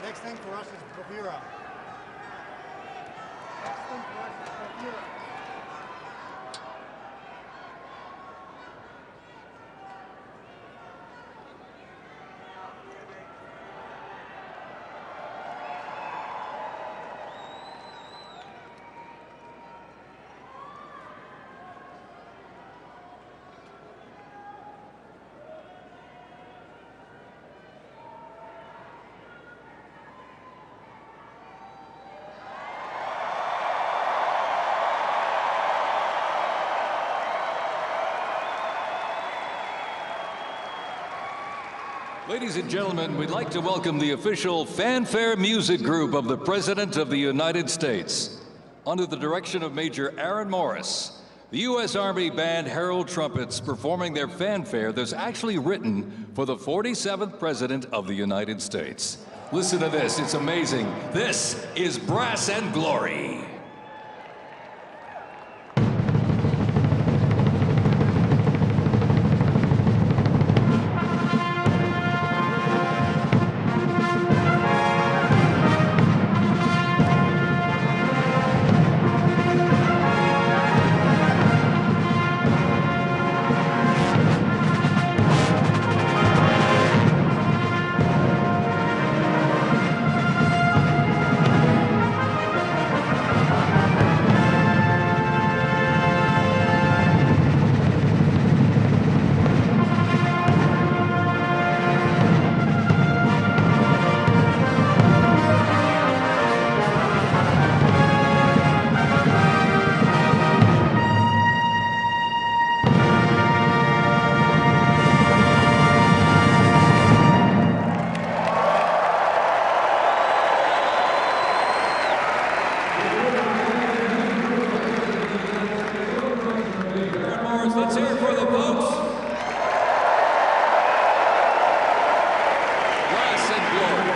Next thing for us is bravura. Next thing for us is bravura. Ladies and gentlemen, we'd like to welcome the official fanfare music group of the President of the United States. Under the direction of Major Aaron Morris, the U.S. Army Band Herald Trumpets performing their fanfare that's actually written for the 47th President of the United States. Listen to this, it's amazing. This is Brass and Glory. Let's hear it for the folks. Brass and Glory.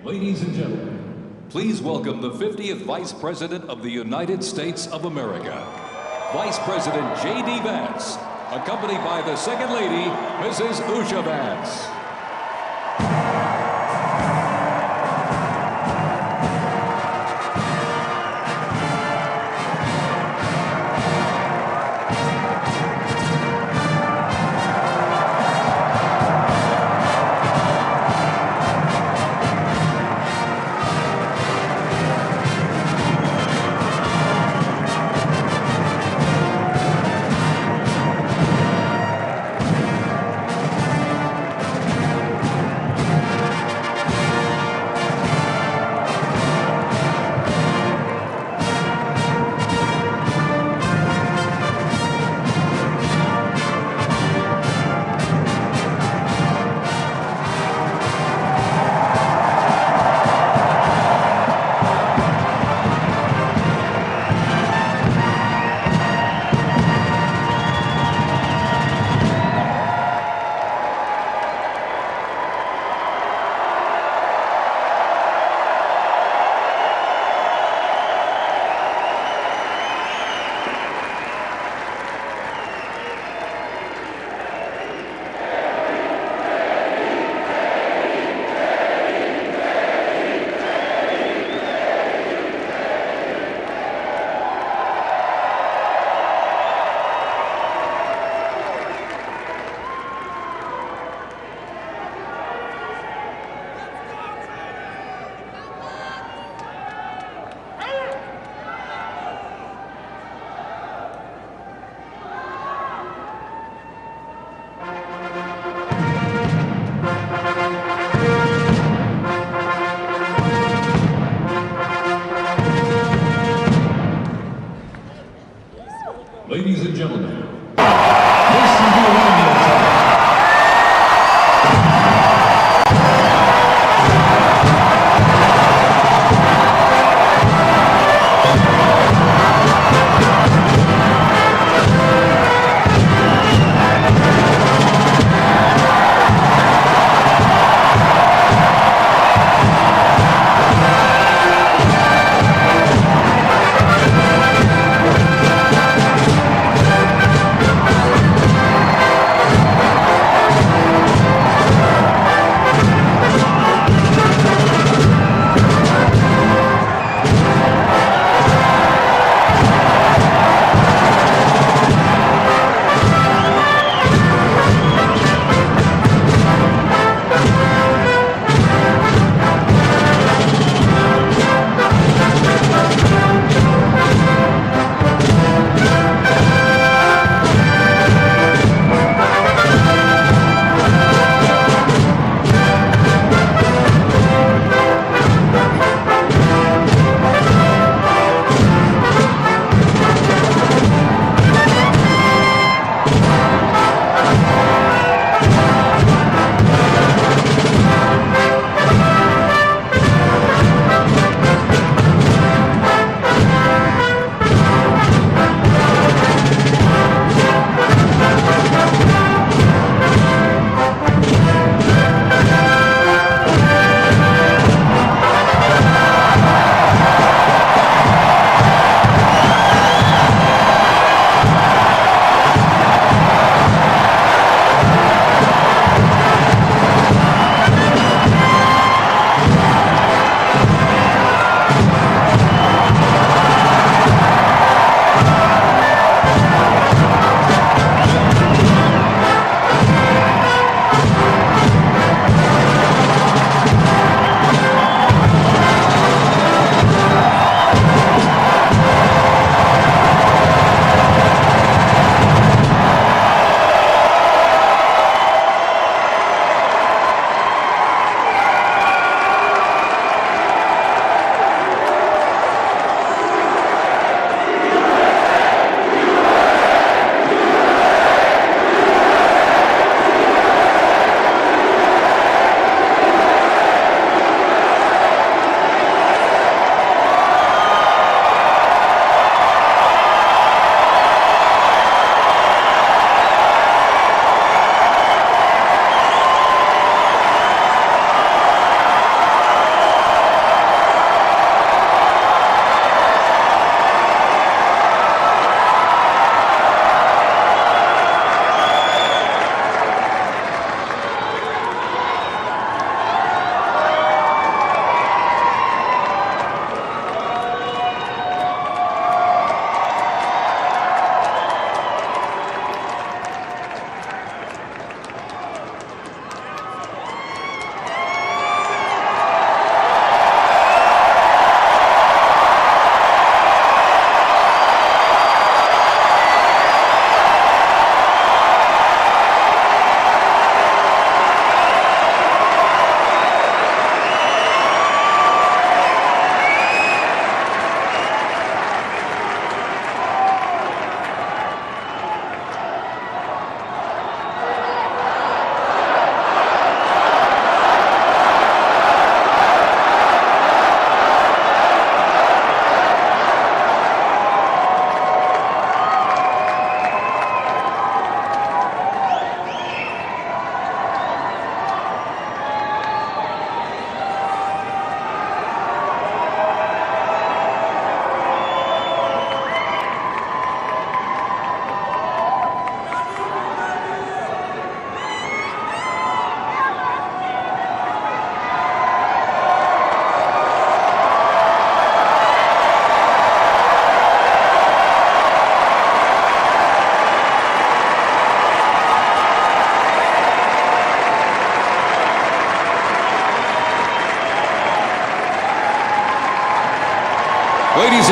Ladies and gentlemen, please welcome the 50th Vice President of the United States of America, Vice President J.D. Vance, accompanied by the Second Lady, Mrs. Usha Vance.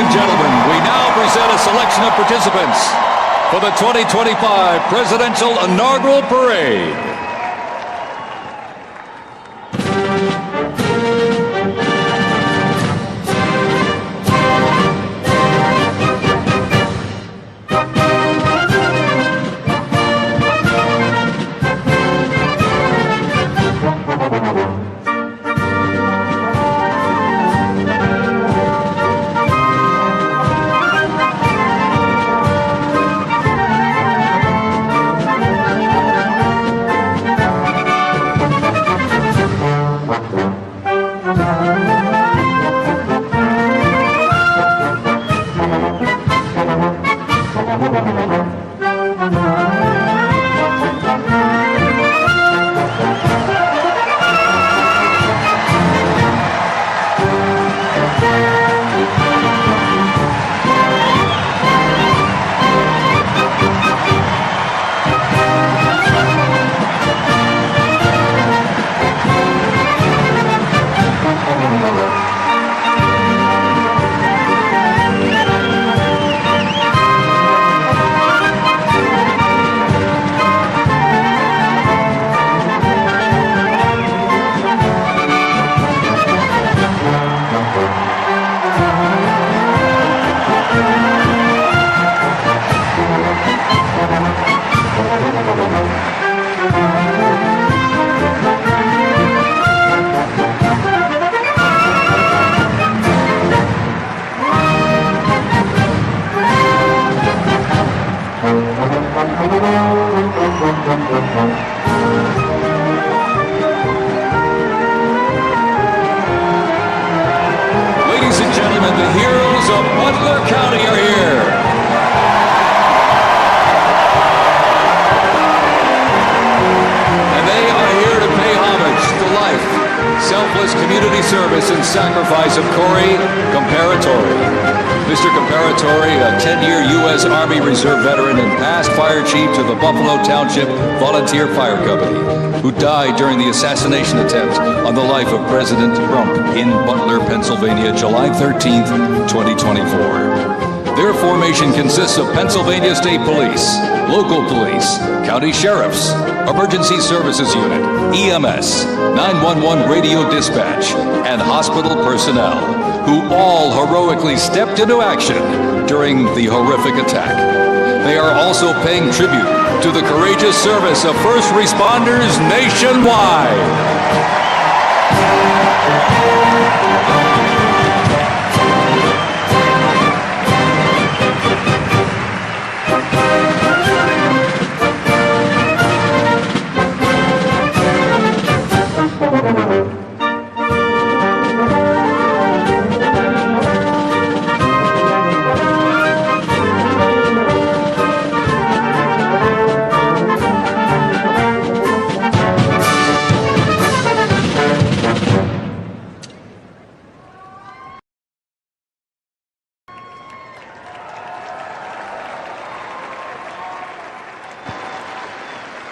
and gentlemen, we now present a selection of participants for the 2025 Presidential Inaugural Parade. Ladies and gentlemen, the heroes of Butler County are here. And they are here to pay homage to life, selfless community service, and sacrifice of Corey Comparatori. Mr. Comparatori, a 10-year U.S. Army Reserve veteran and past fire chief to the Buffalo Township Volunteer Fire Company, who died during the assassination attempt on the life of President Trump in Butler, Pennsylvania, July 13th, 2024. Their formation consists of Pennsylvania State Police, local police, county sheriffs, emergency services unit, EMS, 911 radio dispatch, and hospital personnel, who all heroically stepped into action during the horrific attack. They are also paying tribute to the courageous service of first responders nationwide.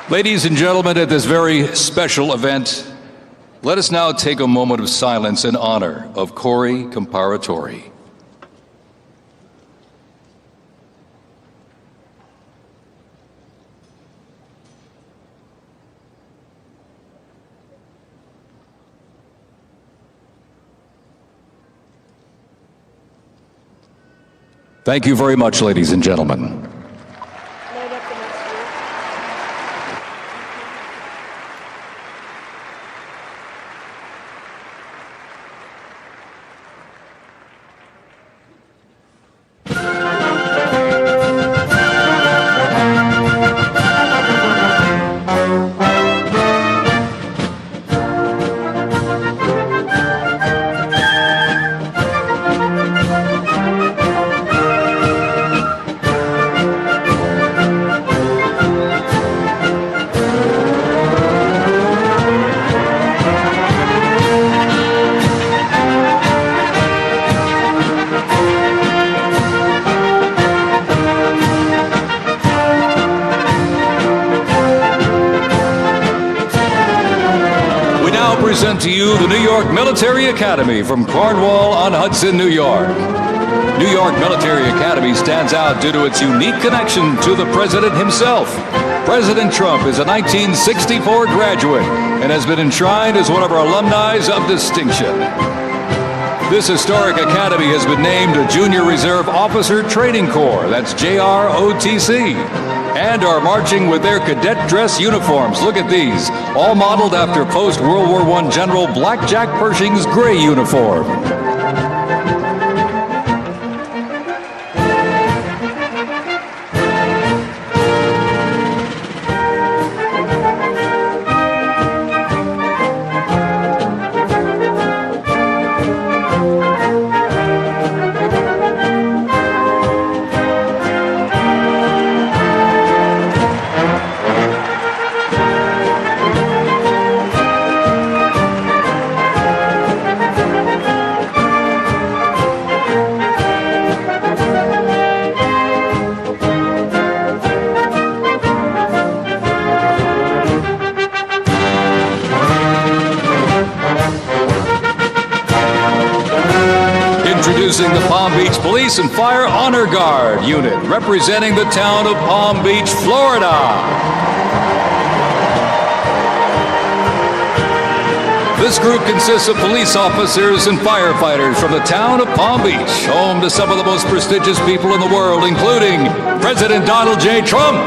Ladies and gentlemen, at this very special event, let us now take a moment of silence in honor of Corey Comparatori. Thank you very much, ladies and gentlemen. Present to you the New York Military Academy from Cornwall-on-Hudson, New York. New York Military Academy stands out due to its unique connection to the president himself. President Trump is a 1964 graduate and has been enshrined as one of our alumni of distinction. This historic academy has been named a Junior Reserve Officer Training Corps, that's JROTC, and are marching with their cadet dress uniforms. Look at these, all modeled after post-World War I General Blackjack Pershing's gray uniform. Introducing the Palm Beach Police and Fire Honor Guard unit, representing the town of Palm Beach, Florida. This group consists of police officers and firefighters from the town of Palm Beach, home to some of the most prestigious people in the world, including President Donald J. Trump.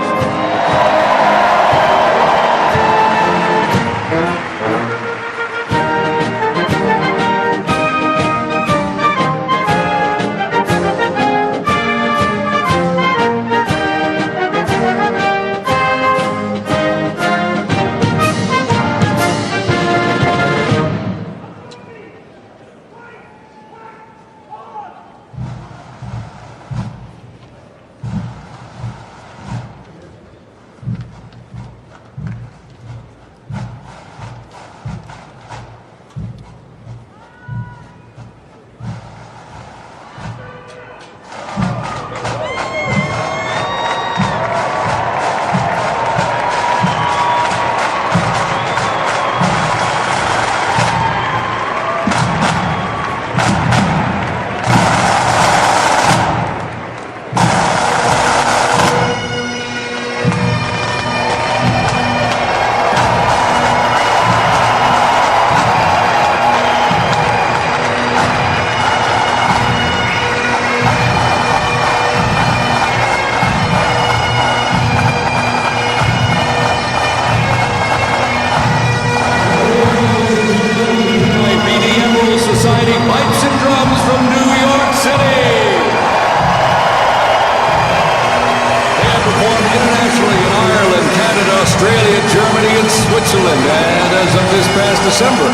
Switzerland, and as of this past December,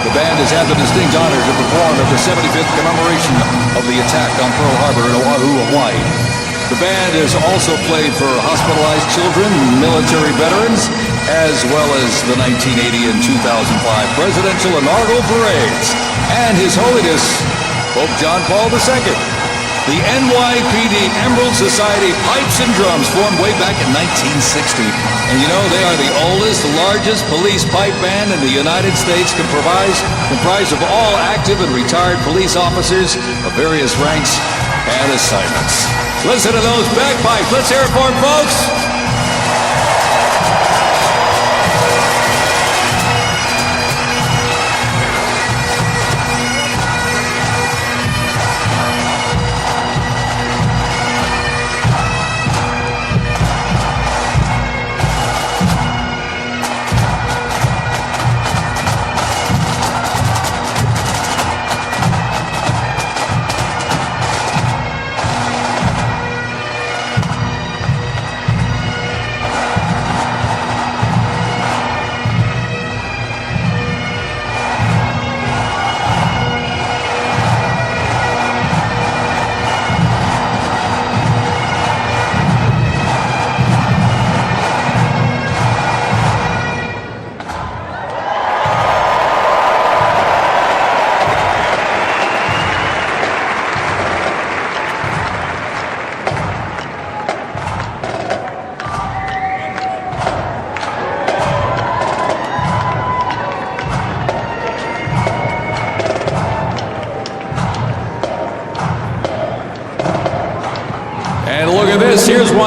the band has had the distinct honor to perform at the 75th commemoration of the attack on Pearl Harbor in Oahu, Hawaii. The band has also played for hospitalized children, military veterans, as well as the 1980 and 2005 presidential inaugural parades, and His Holiness Pope John Paul II. The NYPD Emerald Society Pipes and Drums formed way back in 1960. And you know, they are the oldest, largest police pipe band in the United States, comprised of all active and retired police officers of various ranks and assignments. Listen to those bagpipes. Let's hear it for them, folks.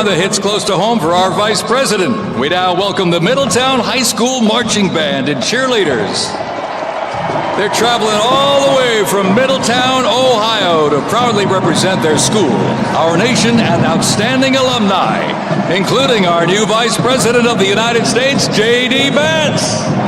one that hits close to home for our Vice President. We now welcome the Middletown High School Marching Band and cheerleaders. They're traveling all the way from Middletown, Ohio to proudly represent their school, our nation, and outstanding alumni, including our new Vice President of the United States, J.D. Vance.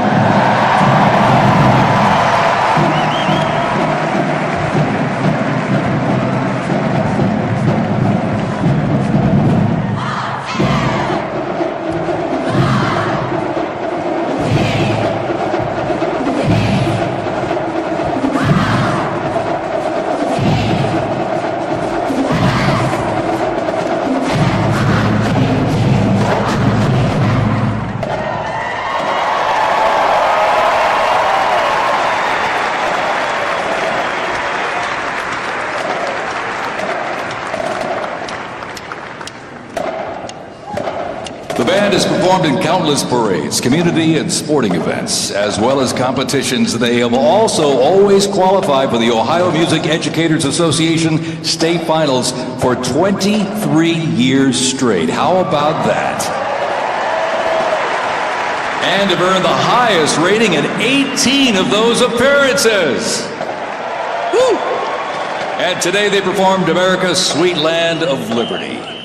The band has performed in countless parades, community and sporting events, as well as competitions. They have also always qualified for the Ohio Music Educators Association state finals for 23 years straight. How about that? And have earned the highest rating in 18 of those appearances. Woo! And today they performed America's Sweet Land of Liberty.